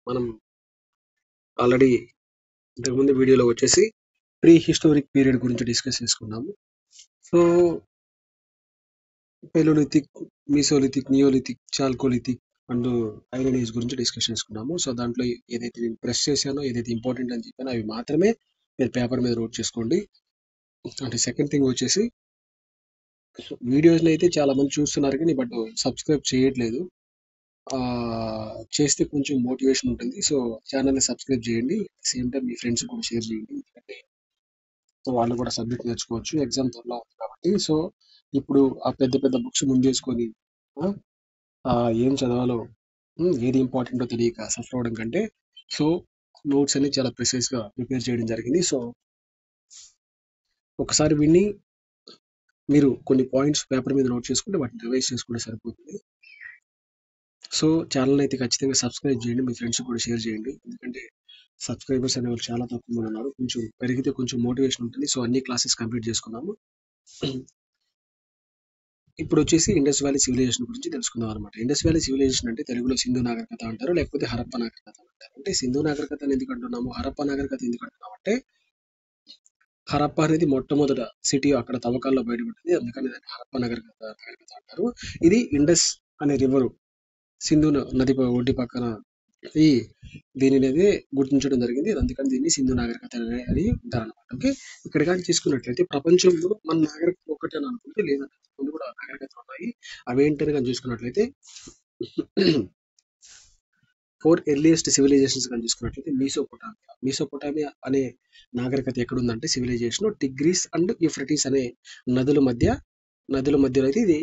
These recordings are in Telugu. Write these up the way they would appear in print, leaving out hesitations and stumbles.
మనం ఆల్రెడీ ఇంతకుముందు వీడియోలో వచ్చేసి ప్రీ హిస్టోరిక్ పీరియడ్ గురించి డిస్కస్ చేసుకున్నాము. So paleolithic, mesolithic, neolithic, chalcolithic and iron age గురించి డిస్కస్ చేసుకున్నాము. సో దాంట్లో ఏదైతే నేను ప్రెస్ చేశానో, ఏదైతే ఇంపార్టెంట్ అని చెప్పానో అవి మాత్రమే మీరు పేపర్ మీద నోట్ చేసుకోండి. అంటే సెకండ్ థింగ్ వచ్చేసి వీడియోస్ని అయితే చాలా మంది చూస్తున్నారు కానీ బట్ సబ్స్క్రైబ్ చేయట్లేదు. చేస్తే కొంచెం మోటివేషన్ ఉంటుంది. సో ఛానల్ని సబ్స్క్రైబ్ చేయండి. సేమ్ టైం మీ ఫ్రెండ్స్ కూడా షేర్ చేయండి. ఎందుకంటే వాళ్ళు కూడా సబ్జెక్ట్ నేర్చుకోవచ్చు. ఎగ్జామ్ త్వరలో ఉంది కాబట్టి. సో ఇప్పుడు ఆ పెద్ద పెద్ద బుక్స్ ముందేసుకొని ఏం చదవాలో ఏది ఇంపార్టెంటో తెలియక సఫర్ అవడం కంటే సో నోట్స్ అన్ని చాలా ప్రిసైజ్గా ప్రిపేర్ చేయడం జరిగింది. సో ఒకసారి విని మీరు కొన్ని పాయింట్స్ పేపర్ మీద నోట్ చేసుకుంటే వాటిని రివైజ్ చేసుకుంటే సరిపోతుంది. సో ఛానల్ అయితే ఖచ్చితంగా సబ్స్క్రైబ్ చేయండి. మీ ఫ్రెండ్స్ కూడా షేర్ చేయండి. ఎందుకంటే సబ్స్క్రైబర్స్ అనేవాళ్ళు చాలా తక్కువ మంది ఉన్నారు. కొంచెం పెరిగితే కొంచెం మోటివేషన్ ఉంటుంది. సో అన్ని క్లాసెస్ కంప్లీట్ చేసుకున్నాము. ఇప్పుడు వచ్చేసి ఇండస్ వ్యాలీ సివిలైజేషన్ గురించి తెలుసుకుందాం అనమాట. ఇండస్ వ్యాలీ సివిలైజేషన్ అంటే తెలుగులో సింధు నాగరికత అంటారు, లేకపోతే హరప్ప నాగరికత అంటారు. అంటే సింధు నాగరికత ఎందుకు అంటున్నాము, హరప్ప నాగరికత ఎందుకు అంటున్నాము అంటే హరప్ప అనేది మొట్టమొదట సిటీ అక్కడ తవ్వకాల్లో బయటపడింది. అందుకని దాన్ని హరప్ప నాగరికత అంటారు. ఇది ఇండస్ అనే రివర్ సింధు నది ఒడ్డు పక్కన ఈ దీనిని అనేది గుర్తించడం జరిగింది. అందుకని దీన్ని సింధు నాగరికత అని అంటారు అనమాట. ఓకే, ఇక్కడ కానీ తీసుకున్నట్లయితే ప్రపంచంలో మన నాగరికత ఒకటే అని అనుకుంటే లేదంటే ముందు కూడా నాగరికతలు ఉన్నాయి. అవేంటని కానీ చూసుకున్నట్లయితే 4 ఎర్లియస్ట్ సివిలైజేషన్స్ కానీ చూసుకున్నట్లయితే మీసోపొటామియా అనే నాగరికత ఎక్కడుందంటే సివిలైజేషన్ టిగ్రీస్ అండ్ యూఫ్రటీస్ అనే నదుల మధ్యలో అయితే ఇది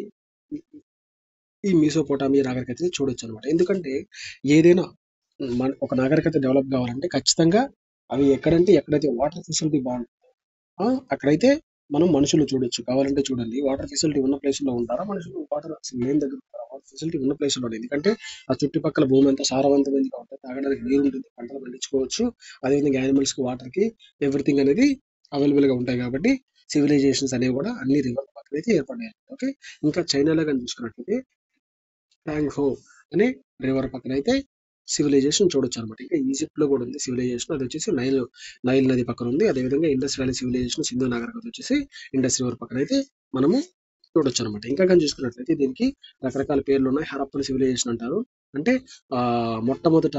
ఈ మీసోపొటామియా నాగరికతని చూడొచ్చు అనమాట. ఎందుకంటే ఏదైనా ఒక నాగరికత డెవలప్ కావాలంటే ఖచ్చితంగా అవి ఎక్కడైతే వాటర్ ఫెసిలిటీ బాగుంటుందో అక్కడైతే మనం మనుషులు చూడొచ్చు. కావాలంటే చూడండి, వాటర్ ఫెసిలిటీ ఉన్న ప్లేస్లో ఉంటారా మనుషులు, వాటర్ లేని దగ్గర ఉంటారా? వాటర్ ఫెసిలిటీ ఉన్న ప్లేస్లో ఉంటుంది. ఎందుకంటే ఆ చుట్టుపక్కల భూమి అంతా సారవంతమైనదిగా ఉంటుంది, తాగడానికి నీరు ఉంటుంది, పంటలు పండించుకోవచ్చు. అదేవిధంగా యానిమల్స్కి, వాటర్కి, ఎవ్రీథింగ్ అనేది అవైలబుల్గా ఉంటాయి. కాబట్టి సివిలైజేషన్స్ అనేవి కూడా అన్ని రివర్ పక్కన అయితే ఏర్పడ్డాయి. ఓకే, ఇంకా చైనాలో కానీ చూసుకున్నట్లయితే ట్యాంగ్ హో అనే రివర్ పక్కన అయితే సివిలైజేషన్ చూడొచ్చు అనమాట. ఇంకా ఈజిప్ట్ లో కూడా ఉంది సివిలైజేషన్, అది వచ్చేసి నైల్ నది పక్కన ఉంది. అదేవిధంగా ఇండస్ వ్యాలీ సివిలైజేషన్ సింధు నాగరికత వచ్చేసి ఇండస్ రివర్ పక్కన అయితే మనము చూడొచ్చు అనమాట. ఇంకా కానీ చూసుకున్నట్లయితే దీనికి రకరకాల పేర్లు ఉన్నాయి. హరప్పన్ సివిలైజేషన్ అంటారు. అంటే మొట్టమొదట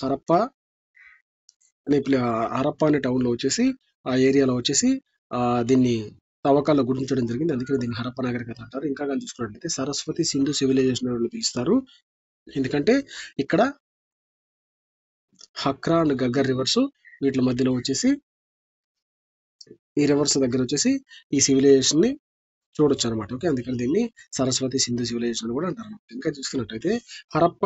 హరప్ప అనే టౌన్ లో వచ్చేసి ఆ ఏరియాలో వచ్చేసి దీన్ని తవ్వకాల్లో గుర్తించడం జరిగింది. అందుకని దీన్ని హరప్ప నాగరికత అంటారు. ఇంకా కానీ చూసుకున్నట్లయితే సరస్వతి సింధు సివిలైజేషన్ అని పిలుస్తారు. ఎందుకంటే ఇక్కడ హక్రా అండ్ గగ్గర్ రివర్స్ వీటి మధ్యలో వచ్చేసి ఈ రివర్స్ దగ్గర వచ్చేసి ఈ సివిలైజేషన్ ని చూడొచ్చు అనమాట. ఓకే, అందుకని దీన్ని సరస్వతి సింధు సివిలైజేషన్ అని కూడా అంటారు అనమాట. ఇంకా చూసుకున్నట్టయితే హరప్ప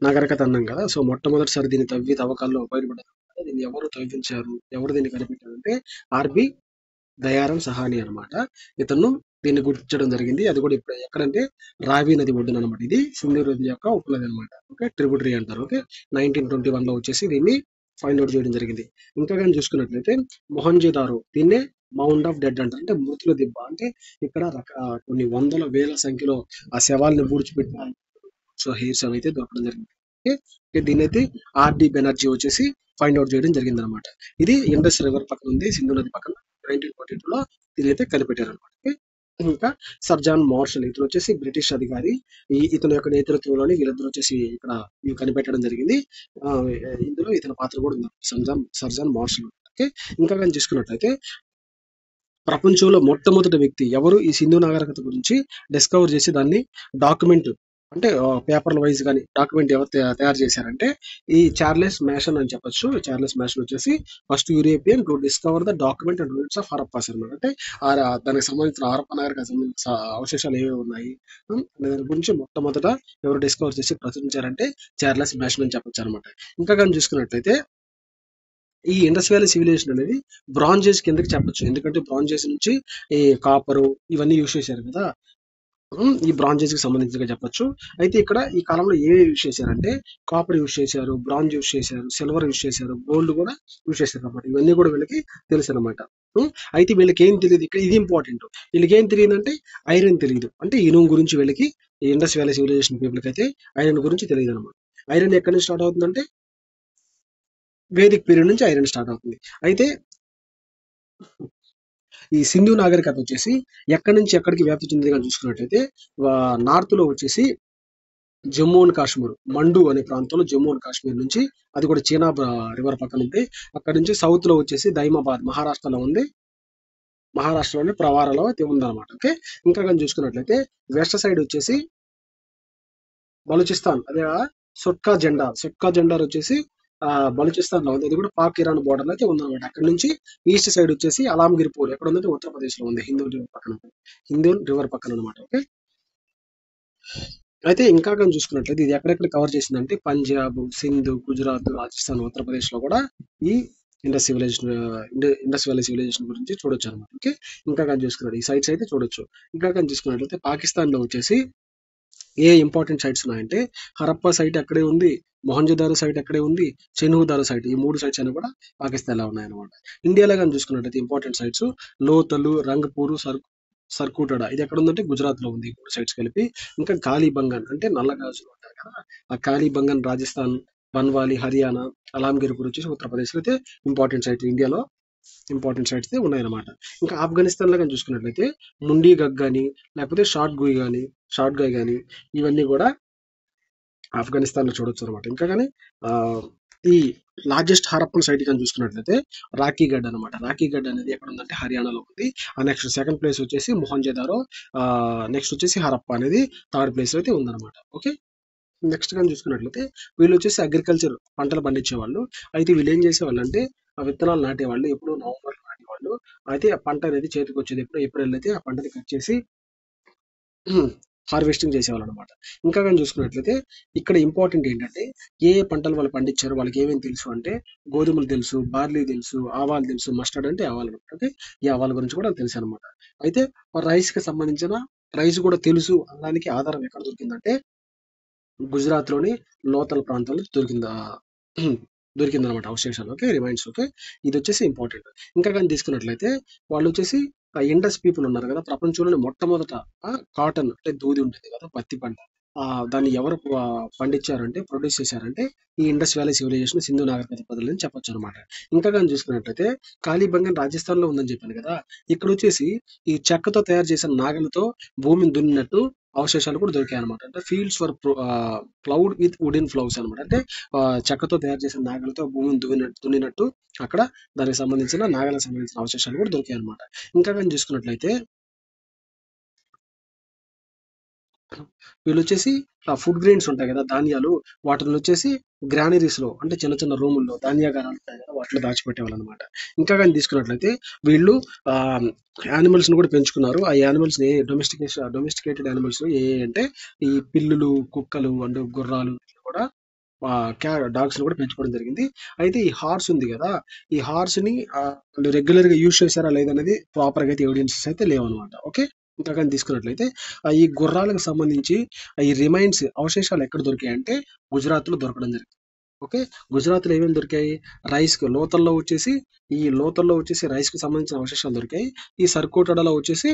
నాగరికత అన్నాం కదా. సో మొట్టమొదటిసారి దీన్ని తవ్వకాల్లో బయటపడ్డారు. దీన్ని ఎవరు తవ్వించారు, ఎవరు దీన్ని కనిపెట్టారు అంటే ఆర్బి దయారం సహాని అనమాట. ఇతను దీన్ని గుర్తించడం జరిగింది. అది కూడా ఇప్పుడు ఎక్కడంటే రావి నది ఒడ్డున అనమాట. ఇది సింధు నది యొక్క ఉపనది అనమాట. ఓకే, ట్రిబ్యూటరీ అంటారు. ఓకే, 1921 లో వచ్చేసి దీన్ని ఫైండ్ అవుట్ చేయడం జరిగింది. ఇంకా కానీ చూసుకున్నట్లయితే మొహంజోదారో దీన్నే మౌండ్ ఆఫ్ డెడ్ అంటారు. అంటే మృతుల దిబ్బ. అంటే ఇక్కడ కొన్ని వందల వేల సంఖ్యలో ఆ శవాల్ని పూడ్చిపెట్టిన సో హెయిర్స్ అవి అయితే దొరకడం జరిగింది. ఓకే, దీని అయితే ఆర్డి బెనర్జీ వచ్చేసి ఫైండ్ అవుట్ చేయడం జరిగింది అనమాట. ఇది ఇండస్ రివర్ పక్కన ఉంది, సింధు నది పక్కన 1942లో దీని అయితే కనిపెట్టారు అనమాట. ఇంకా సర్జాన్ మార్షల్ ఇతను వచ్చేసి బ్రిటిష్ అధికారి. ఇతని యొక్క నేతృత్వంలోని వీళ్ళిద్దరు వచ్చేసి ఇక్కడ ఇవి కనిపెట్టడం జరిగింది. ఇందులో ఇతని పాత్ర కూడా ఉంది, సర్జాన్ మార్షల్. ఓకే, ఇంకా కానీ చూసుకున్నట్లయితే ప్రపంచంలో మొట్టమొదటి వ్యక్తి ఎవరు ఈ సింధు నాగరికత గురించి డిస్కవర్ చేసి దాన్ని డాక్యుమెంట్ అంటే పేపర్ల వైజ్ కానీ డాక్యుమెంట్ ఎవరు తయారు చేశారంటే ఈ చార్లెస్ మ్యాషన్ అని చెప్పొచ్చు. చార్లెస్ మ్యాషన్ వచ్చేసి first European to discover the document and roots of Harappas అనమాట. అంటే దానికి సంబంధించిన హరప్ప నాగరికత సంబంధించిన అవశేషాలు ఏవేవి ఉన్నాయి దాని గురించి మొట్టమొదట ఎవరు డిస్కవర్ చేసి ప్రచురించారంటే చార్లెస్ మ్యాషన్ అని చెప్పొచ్చు అనమాట. ఇంకా కానీ చూసుకున్నట్లయితే ఈ ఇండస్ వ్యాలీ సివిలైజేషన్ అనేది బ్రాంజ్ ఏజ్ కిందకి చెప్పొచ్చు. ఎందుకంటే బ్రాంజ్ ఏజ్ నుంచి ఈ కాపరు ఇవన్నీ యూజ్ చేశారు కదా, ఈ బ్రాంజ్ ఏజ్ కి సంబంధించినగా చెప్పొచ్చు. అయితే ఇక్కడ ఈ కాలంలో ఏ యూజ్ చేశారంటే కాపర్ యూజ్ చేశారు, బ్రాంజ్ యూజ్ చేశారు, సిల్వర్ యూజ్ చేశారు, గోల్డ్ కూడా యూజ్ చేశారు అనమాట. ఇవన్నీ కూడా వీళ్ళకి తెలుసు అనమాట. అయితే వీళ్ళకి ఏం తెలియదు, ఇక్కడ ఇది ఇంపార్టెంట్. వీళ్ళకి ఏం తెలియదు అంటే ఐరన్ తెలియదు. అంటే ఇనుము గురించి వీళ్ళకి ఇండస్ వ్యాలీ సివిలైజేషన్ పీపుల్కి అయితే ఐరన్ గురించి తెలియదు అనమాట. ఐరన్ ఎక్కడి నుంచి స్టార్ట్ అవుతుందంటే వేదిక్ పీరియడ్ నుంచి ఐరన్ స్టార్ట్ అవుతుంది. అయితే ఈ సింధు నాగరికత వచ్చేసి ఎక్కడి నుంచి ఎక్కడికి వ్యాప్తి చెందింది కానీ చూసుకున్నట్లయితే నార్త్ లో వచ్చేసి జమ్మూ అండ్ కాశ్మీర్ మండు అనే ప్రాంతంలో జమ్మూ అండ్ కాశ్మీర్ నుంచి, అది కూడా చీనా రివర్ పక్కన ఉంది. అక్కడ నుంచి సౌత్ లో వచ్చేసి దైమాబాద్ మహారాష్ట్రలో ఉంది. మహారాష్ట్రలోని ప్రవారలో అయితే ఉందన్నమాట. ఓకే, ఇంకా కానీ చూసుకున్నట్లయితే వెస్ట్ సైడ్ వచ్చేసి బలూచిస్తాన్, అదే సుట్కా జెండార్ వచ్చేసి బలూచిస్తాన్ లో ఉంది. అది కూడా పాక్ ఇరాన్ బోర్డర్ లో అయితే ఉందన్నమాట. అక్కడ నుంచి ఈస్ట్ సైడ్ వచ్చేసి అలాంగిర్ పూర్ ఎక్కడ ఉందంటే ఉత్తరప్రదేశ్ లో ఉంది, హిందూ రివర్ పక్కన అనమాట. ఓకే, అయితే ఇంకా కానీ చూసుకున్నట్లయితే ఇది ఎక్కడెక్కడ కవర్ చేసిందంటే పంజాబ్, సింధ్, గుజరాత్, రాజస్థాన్, ఉత్తరప్రదేశ్ లో కూడా ఈ Indus civilisation Indus valley civilisation గురించి చూడొచ్చు అనమాట. ఓకే, ఇంకా కానీ చూసుకున్నట్టు ఈ సైట్స్ అయితే చూడొచ్చు. ఇంకా కానీ చూసుకున్నట్లయితే పాకిస్తాన్ లో వచ్చేసి ఏ ఇంపార్టెంట్ సైట్స్ ఉన్నాయంటే హరప్పా సైట్ అక్కడే ఉంది, మొహంజదారో సైట్ అక్కడే ఉంది, చెనుహుదారో సైట్, ఈ 3 సైట్స్ అని కూడా పాకిస్తాన్ లో ఉన్నాయన్నమాట. ఇండియాలో కానీ చూసుకున్నట్లయితే ఇంపార్టెంట్ సైట్స్ లోతలు, రంగపూర్, సర్కుటడా, ఇది ఎక్కడ ఉందంటే గుజరాత్ లో ఉంది, 3 సైట్స్ కలిపి. ఇంకా కాళీబంగన్ అంటే నల్ల గాజులు ఉంటాయి కదా, ఆ కాళీబంగన్ రాజస్థాన్, బన్వాలి హర్యానా, అలాంగీర్పూర్ వచ్చేసి ఉత్తరప్రదేశ్ లో అయితే ఇంపార్టెంట్ సైట్ ఇండియాలో ఇంపార్టెంట్ సైట్స్ అయితే ఉన్నాయన్నమాట. ఇంకా ఆఫ్ఘనిస్తాన్ లో కానీ చూసుకున్నట్లయితే ముండి గగ్ కానీ, లేకపోతే షార్ట్ గాయ్ కానీ, ఇవన్నీ కూడా ఆఫ్ఘనిస్తాన్ లో చూడొచ్చు అనమాట. ఇంకా కానీ ఆ, ఈ లార్జెస్ట్ హారప్పన్ సైట్ కానీ చూసుకున్నట్లయితే రాఖీగఢ్ అనమాట. రాఖీగఢ్ అనేది ఎక్కడ ఉందంటే హర్యానాలో ఉంది. ఆ నెక్స్ట్ సెకండ్ ప్లేస్ వచ్చేసి మొహంజదారో, నెక్స్ట్ వచ్చేసి హరప్ప అనేది థర్డ్ ప్లేస్ అయితే ఉందన్నమాట. ఓకే, నెక్స్ట్ కానీ చూసుకున్నట్లయితే వీళ్ళు వచ్చేసి అగ్రికల్చర్ పంటలు పండించేవాళ్ళు. అయితే వీళ్ళు ఏం చేసేవాళ్ళు అంటే ఆ విత్తనాలు నాటేవాళ్ళు ఎప్పుడు నవంబర్ నాటేవాళ్ళు. అయితే ఆ పంట అనేది చేతికి వచ్చేది ఎప్పుడు ఏప్రిల్ అయితే ఆ పంటని కట్ చేసి హార్వెస్టింగ్ చేసేవాళ్ళు అనమాట. ఇంకా కానీ చూసుకున్నట్లయితే ఇక్కడ ఇంపార్టెంట్ ఏంటంటే ఏ ఏ పంటలు వాళ్ళు పండించారు, వాళ్ళకి ఏమేమి తెలుసు అంటే గోధుమలు తెలుసు, బార్లీ తెలుసు, ఆవాలు తెలుసు, మస్టర్డ్ అంటే ఆవాలు అనమాట. అంటే ఈ ఆవాల గురించి కూడా తెలుసు అనమాట. అయితే రైస్ కి సంబంధించిన రైస్ కూడా తెలుసు అనడానికి ఆధారం ఎక్కడ దొరికిందంటే గుజరాత్ లోని లోతల్ ప్రాంతంలో దొరికిందనమాట అవశేషాలు. Okay, remains. ఓకే, ఇది వచ్చేసి ఇంపార్టెంట్. ఇంకా కానీ తీసుకున్నట్లయితే వాళ్ళు వచ్చేసి ఇండస్ పీపుల్ ఉన్నారు కదా, ప్రపంచంలోని మొట్టమొదట కాటన్ అంటే దూది ఉంటుంది కదా, పత్తి పంట, దాన్ని ఎవరు పండించారంటే ప్రొడ్యూస్ చేశారంటే ఈ ఇండస్ వ్యాలీ సివిలైజేషన్, సింధు నాగరికత ప్రజలు అని చెప్పొచ్చు అనమాట. ఇంకా కానీ చూసుకున్నట్లయితే కాళీబంగన్ రాజస్థాన్ లో ఉందని చెప్పాను కదా, ఇక్కడ వచ్చేసి ఈ చెక్కతో తయారు చేసిన నాగలతో భూమిని దున్నినట్టు అవశేషాలు కూడా దొరికాయి అనమాట. అంటే fields for ploughed with wooden ఫ్లౌస్ అనమాట. అంటే చెక్కతో తయారు చేసిన నాగలతో భూమిని దున్నినట్టు అక్కడ దానికి సంబంధించిన నాగలకు సంబంధించిన అవశేషాలు కూడా దొరికాయి అనమాట. ఇంకా కానీ చూసుకున్నట్లయితే వీళ్ళు వచ్చేసి ఫుడ్ గ్రెయిన్స్ ఉంటాయి కదా, ధాన్యాలు, వాటిని వచ్చేసి గ్రానరీస్ లో అంటే చిన్న చిన్న రూముల్లో ధాన్యాగారాలు ఉంటాయి కదా, వాటిలో దాచిపెట్టేవాళ్ళు అనమాట. ఇంకా కానీ తీసుకున్నట్లయితే వీళ్ళు ఆ యానిమల్స్ ని కూడా పెంచుకున్నారు. ఆ యానిమల్స్ డొమెస్టికేటెడ్ యానిమల్స్ అంటే ఈ పిల్లులు, కుక్కలు అండ్ గుర్రాలు కూడా డాగ్స్ ని కూడా పెంచుకోవడం జరిగింది. అయితే ఈ హార్స్ ఉంది కదా, ఈ హార్స్ ని రెగ్యులర్ గా యూజ్ చేశారా లేదనేది ప్రాపర్ గా అయితే ఎవిడెన్సెస్ అయితే లేవన్నమాట. ఓకే, ఇంకా కానీ తీసుకున్నట్లయితే ఈ గుర్రాలకు సంబంధించి ఈ రిమైన్స్ అవశేషాలు ఎక్కడ దొరికాయి అంటే గుజరాత్ లో దొరకడం జరిగింది. ఓకే, గుజరాత్ లో ఏమేమి దొరికాయి, లోతల్లో వచ్చేసి రైస్ కి సంబంధించిన అవశేషాలు దొరికాయి. ఈ సర్కోటడలో వచ్చేసి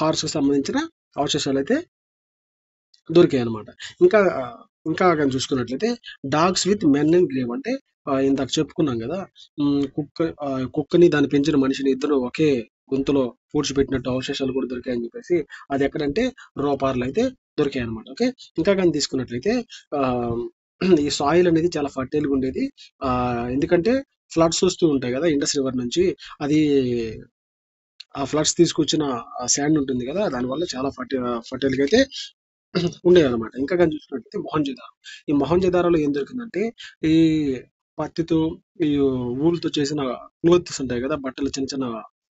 హార్స్ కి సంబంధించిన అవశేషాలు అయితే దొరికాయి అనమాట. ఇంకా ఇంకా కానీ చూసుకున్నట్లయితే dogs with men and grave అంటే ఇందాక చెప్పుకున్నాం కదా, కుక్కని దాన్ని పెంచిన మనిషిని ఇద్దరు ఒకే గొంతులో పూడ్చిపెట్టినట్టు అవశేషాలు కూడా దొరికాయని చెప్పేసి అది ఎక్కడంటే రోపార్లు అయితే దొరికాయి అనమాట. ఓకే, ఇంకా కానీ తీసుకున్నట్లయితే ఆ ఈ సాయిల్ అనేది చాలా ఫర్టైల్ గా ఉండేది. ఎందుకంటే ఫ్లడ్స్ వస్తూ ఉంటాయి కదా ఇండస్ రివర్ నుంచి, అది ఆ ఫ్లడ్స్ తీసుకొచ్చిన శాండ్ ఉంటుంది కదా, దానివల్ల చాలా ఫర్టైల్ గా అయితే ఉండేదన్నమాట. ఇంకా కానీ చూసుకున్నట్లయితే మొహంజదారో, ఈ మొహంజదారోలో ఏం దొరికిందంటే ఈ పత్తితో ఈ ఊలుతో చేసిన క్లోత్స్ ఉంటాయి కదా, బట్టలు, చిన్న చిన్న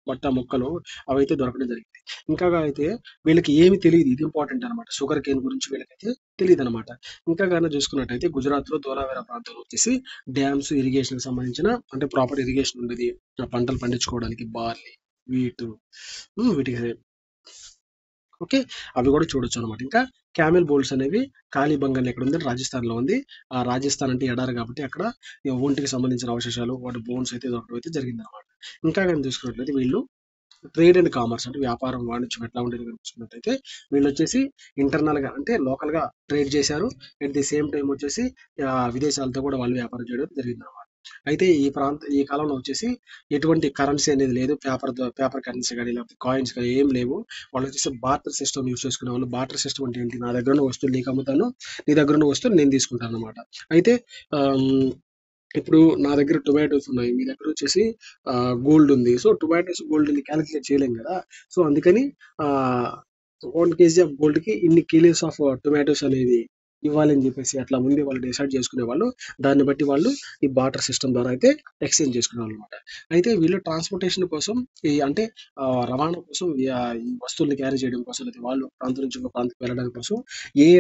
బట్ట ముక్కలు, అవైతే దొరకడం జరిగింది. ఇంకా అయితే వీళ్ళకి ఏమి తెలియదు, ఇది ఇంపార్టెంట్ అనమాట, షుగర్ కేన్ గురించి వీళ్ళకైతే తెలియదు అనమాట. ఇంకా కానీ చూసుకున్నట్టయితే గుజరాత్ లో ధోలావేరా ప్రాంతంలో వచ్చేసి డ్యామ్స్, ఇరిగేషన్ కి సంబంధించిన అంటే ప్రాపర్ ఇరిగేషన్ ఉండేది, ఆ పంటలు పండించుకోవడానికి బార్లీ, వీటు, వీటికి. ఓకే, అవి కూడా చూడొచ్చు అనమాట. ఇంకా క్యామెల్ బోల్స్ అనేవి కాళీబంగన్ ఎక్కడ ఉంది, రాజస్థాన్ లో ఉంది. ఆ రాజస్థాన్ అంటే ఎడారి కాబట్టి అక్కడ ఈ ఒంటికి సంబంధించిన అవశేషాలు, వాటి బోన్స్ అయితే దొరకడం అయితే జరిగింది అనమాట. ఇంకా కానీ చూసుకున్నట్లయితే వీళ్ళు ట్రేడ్ అండ్ కామర్స్ అంటే వ్యాపారం వాణిజ్యం ఎట్లా ఉండేది చూసుకున్నట్టయితే వీళ్ళు వచ్చేసి ఇంటర్నల్ గా అంటే లోకల్ గా ట్రేడ్ చేశారు. అట్ ది సేమ్ టైం వచ్చేసి విదేశాలతో కూడా వాళ్ళు వ్యాపారం చేయడం జరిగింది అనమాట. అయితే ఈ కాలంలో వచ్చేసి ఎటువంటి కరెన్సీ అనేది లేదు. పేపర్ కరెన్సీ కానీ లేకపోతే కాయిన్స్ కానీ ఏం లేవు. వాళ్ళు వచ్చేసి బార్టర్ సిస్టమ్ యూస్ చేసుకునే వాళ్ళు. బార్టర్ సిస్టమ్ అంటే ఏంటి, నా దగ్గర ఉన్న వస్తువులు నీకు అమ్ముతాను, నీ దగ్గర ఉన్న వస్తువులు నేను తీసుకుంటాను అనమాట. అయితే ఆమ్, ఇప్పుడు నా దగ్గర టొమాటోస్ ఉన్నాయి, మీ దగ్గర వచ్చేసి గోల్డ్ ఉంది. సో టొమాటోస్ గోల్డ్ ని క్యాలిక్యులేట్ చేయలేం కదా. సో అందుకని ఆ 1 kg ఆఫ్ గోల్డ్ కి ఇన్ని కిలోస్ ఆఫ్ టొమాటోస్ అనేది ఇవ్వాలని చెప్పేసి అట్లా ముందే వాళ్ళు డిసైడ్ చేసుకునే వాళ్ళు. దాన్ని బట్టి వాళ్ళు ఈ బార్టర్ సిస్టమ్ ద్వారా అయితే ఎక్స్చేంజ్ చేసుకునేవాళ్ళు అనమాట. అయితే వీళ్ళు ట్రాన్స్పోర్టేషన్ కోసం అంటే రవాణా కోసం ఈ వస్తువుల్ని క్యారీ చేయడం కోసం, లేదా వాళ్ళు ప్రాంతం నుంచి ఒక ప్రాంతానికి వెళ్ళడానికి కోసం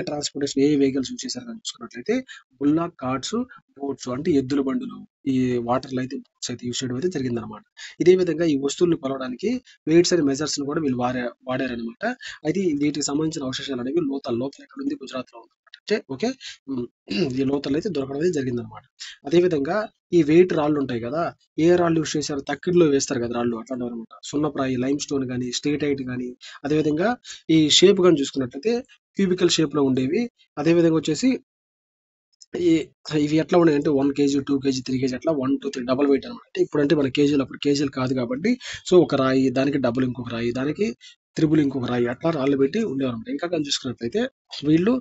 ట్రాన్స్పోర్టేషన్ వెహికల్స్ యూజ్ చేశారు అని చూసుకున్నట్లయితే బుల్లాక్ కార్డ్స్, బోట్స్ అంటే ఎద్దుల బండులు, ఈ వాటర్లో అయితే బోట్స్ అయితే యూజ్ చేయడం అయితే జరిగిందనమాట. ఇదే విధంగా ఈ వస్తువుల్ని కొలవడానికి వెయిట్స్ అండ్ మెజర్స్ ని కూడా వీళ్ళు వాడారనమాట. అయితే వీటికి సంబంధించిన అవశేషాలు అనేవి లోతల్ ఎక్కడ ఉంది, గుజరాత్ లో ఉంది. ఓకే. ఉమ్, ఈ లోతల్ అయితే దొరకడం అయితే జరిగిందనమాట. అదే విధంగా ఈ వెయిట్ రాళ్ళు ఉంటాయి కదా, ఏ రాళ్ళు యూస్ చేశారు, తక్కిడిలో వేస్తారు కదా రాళ్ళు, అట్లాంటి అనమాట. సున్నప్రాయి, లైమ్ స్టోన్ కానీ, స్టేటైట్ కానీ, అదేవిధంగా ఈ షేప్ కానీ చూసుకున్నట్లయితే క్యూబికల్ షేప్ లో ఉండేవి. అదే విధంగా వచ్చేసి ఈ ఇవి ఎట్లా ఉన్నాయంటే 1 kg, 2 kg, 3 kg అట్లా 1, 2, 3 డబల్ వెయిట్ అనమాట. అంటే ఇప్పుడంటే మన కేజీలు, అప్పుడు కేజీలు కాదు కాబట్టి సో ఒక రాయి, దానికి డబుల్ ఇంకొక రాయి, దానికి త్రిబుల్ ఇంకొక రాయి, అట్లా రాళ్ళు పెట్టి ఉండేవారన్నమాట. ఇంకా కానీ చూసుకున్నట్లయితే వీళ్ళు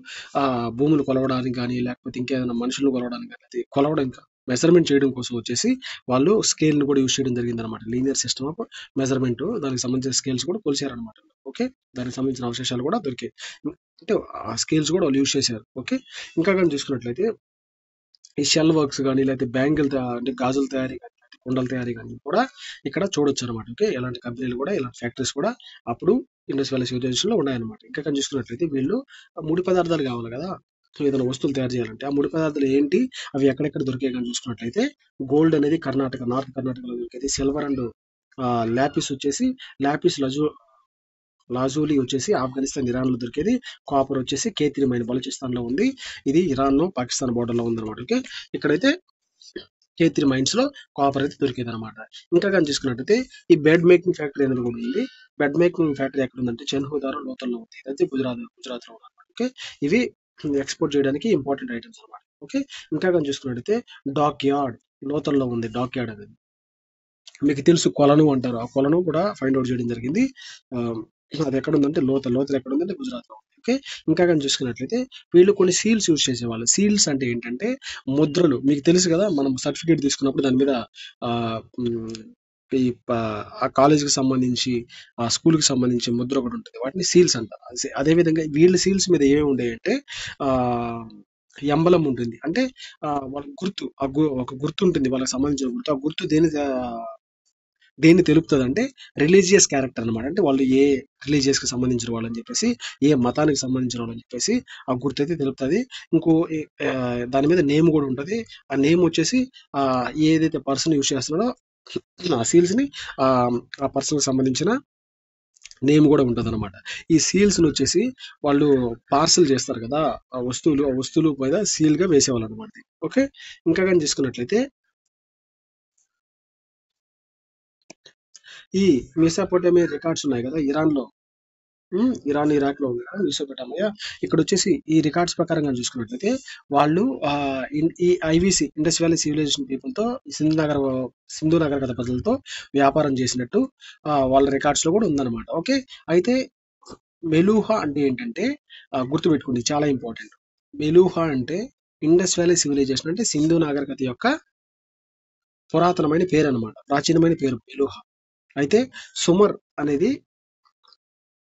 భూములు కొలవడానికి కానీ, లేకపోతే ఇంకేదైనా మనుషులు కొలవడానికి కానీ, అది కొలవడం ఇంకా మెజర్మెంట్ చేయడం కోసం వచ్చేసి వాళ్ళు స్కేల్ ని కూడా యూస్ చేయడం జరిగింది అనమాట. లీనియర్ సిస్టమ్ ఆఫ్ మెజర్మెంట్, దానికి సంబంధించిన స్కేల్స్ కూడా కొలిచారనమాట. ఓకే. దానికి సంబంధించిన అవశేషాలు కూడా దొరికాయి. అంటే ఆ స్కేల్స్ కూడా వాళ్ళు యూస్ చేశారు. ఓకే. ఇంకా కానీ చూసుకున్నట్లయితే ఈ షెల్ వర్క్స్ కానీ, లేకపోతే అంటే గాజుల తయారీ కానీ, లేకపోతే కుండల తయారీ కానీ కూడా ఇక్కడ చూడొచ్చు అనమాట. ఓకే. ఇలాంటి కంపెనీలు కూడా, ఇలాంటి ఫ్యాక్టరీస్ కూడా అప్పుడు ఇండస్ వ్యాలీ సివిలైజేషన్ లో ఉన్నాయన్నమాట. ఇంకా కానీ చూసుకున్నట్లయితే వీళ్ళు ముడి పదార్థాలు కావాలి కదా, సో ఏదైనా వస్తువులు తయారు చేయాలంటే ఆ ముడి పదార్థాలు ఏంటి, అవి ఎక్కడెక్కడ దొరికాయి కానీ చూసుకున్నట్లయితే గోల్డ్ అనేది నార్త్ కర్ణాటకలో దొరికేది. సిల్వర్ అండ్ లాపిస్ వచ్చేసి లాపిస్ లాజూలి వచ్చేసి ఆఫ్ఘనిస్తాన్, ఇరాన్ లో దొరికేది. కాపర్ వచ్చేసి కేత్రి మైన్ బలూచిస్తాన్ లో ఉంది. ఇది ఇరాన్ పాకిస్తాన్ బోర్డర్ లో ఉంది అనమాట. ఓకే. ఇక్కడైతే కేత్రి మైన్స్ లో కాపర్ అయితే దొరికేది అనమాట. ఇంకా కానీ చూసుకున్నట్టయితే ఈ బెడ్ మేకింగ్ ఫ్యాక్టరీ అనేది కూడా ఉంది. బెడ్ మేకింగ్ ఫ్యాక్టరీ ఎక్కడ ఉందంటే చెన్హుదారో లోతల్లో ఉంది. ఇదైతే గుజరాత్ లో ఉంది. ఓకే. ఇవి ఎక్స్పోర్ట్ చేయడానికి ఇంపార్టెంట్ ఐటమ్స్ అనమాట. ఓకే. ఇంకా కానీ చూసుకున్నట్టయితే డాక్ యార్డ్ లోతల్లో ఉంది. డాక్ యార్డ్ అనేది మీకు తెలుసు, కొలను అంటారు. ఆ కొలను కూడా ఫైండ్ అవుట్ చేయడం జరిగింది. ఆ, అది ఎక్కడ ఉందంటే లోతలు ఎక్కడ ఉందంటే గుజరాత్ లో ఉంది. ఓకే. ఇంకా కానీ చూసుకున్నట్లయితే వీళ్ళు కొన్ని సీల్స్ యూజ్ చేసేవాళ్ళు. సీల్స్ అంటే ఏంటంటే ముద్రలు. మీకు తెలుసు కదా, మనం సర్టిఫికేట్ తీసుకున్నప్పుడు దాని మీద ఆ ఉమ్, ఆ కాలేజ్ కి సంబంధించి, ఆ స్కూల్ కి సంబంధించి ముద్ర ఒకటి ఉంటుంది. వాటిని సీల్స్ అంటారు. అదే విధంగా వీళ్ళ సీల్స్ మీద ఏమేమి ఉంటాయంటే ఆ ఎంబలం ఉంటుంది. అంటే వాళ్ళ గుర్తు, ఒక గుర్తు ఉంటుంది వాళ్ళకి సంబంధించిన గుర్తు. ఆ గుర్తు దేన్ని తెలుపుతుంది అంటే రిలీజియస్ క్యారెక్టర్ అనమాట. అంటే వాళ్ళు ఏ రిలీజియస్ కి సంబంధించిన వాళ్ళు అని చెప్పేసి, ఏ మతానికి సంబంధించిన వాళ్ళు అని చెప్పేసి ఆ గుర్తు అయితే తెలుపుతుంది. ఇంకో దాని మీద నేమ్ కూడా ఉంటది. ఆ నేమ్ వచ్చేసి ఆ ఏదైతే పర్సన్ యూజ్ చేస్తున్నాడో ఆ సీల్స్ ని ఆ ఆ పర్సన్ కి సంబంధించిన నేమ్ కూడా ఉంటది అనమాట. ఈ సీల్స్ ని వచ్చేసి వాళ్ళు పార్సల్ చేస్తారు కదా, ఆ వస్తువులు మీద సీల్ గా వేసేవాళ్ళు అనమాట. ఓకే. ఇంకా కానీ చూసుకున్నట్లయితే ఈ మెసోపొటేమియా రికార్డ్స్ ఉన్నాయి కదా ఇరాన్ లో, ఇరాన్, ఇరాక్ లో ఉంది కదా మెసోపొటేమియా. ఇక్కడ వచ్చేసి ఈ రికార్డ్స్ ప్రకారంగా చూసుకున్నట్లయితే వాళ్ళు ఈ IVC Indus valley civilisation people తో సింధు నాగరికత ప్రజలతో వ్యాపారం చేసినట్టు వాళ్ళ రికార్డ్స్ లో కూడా ఉందన్నమాట. ఓకే. అయితే మెలూహా అంటే ఏంటంటే గుర్తుపెట్టుకోండి, చాలా ఇంపార్టెంట్. మెలూహా అంటే ఇండస్ వ్యాలీ సివిలైజేషన్ అంటే సింధు నాగరికత యొక్క పురాతనమైన పేరు అనమాట, ప్రాచీనమైన పేరు మెలూహా. అయితే సుమర్ అనేది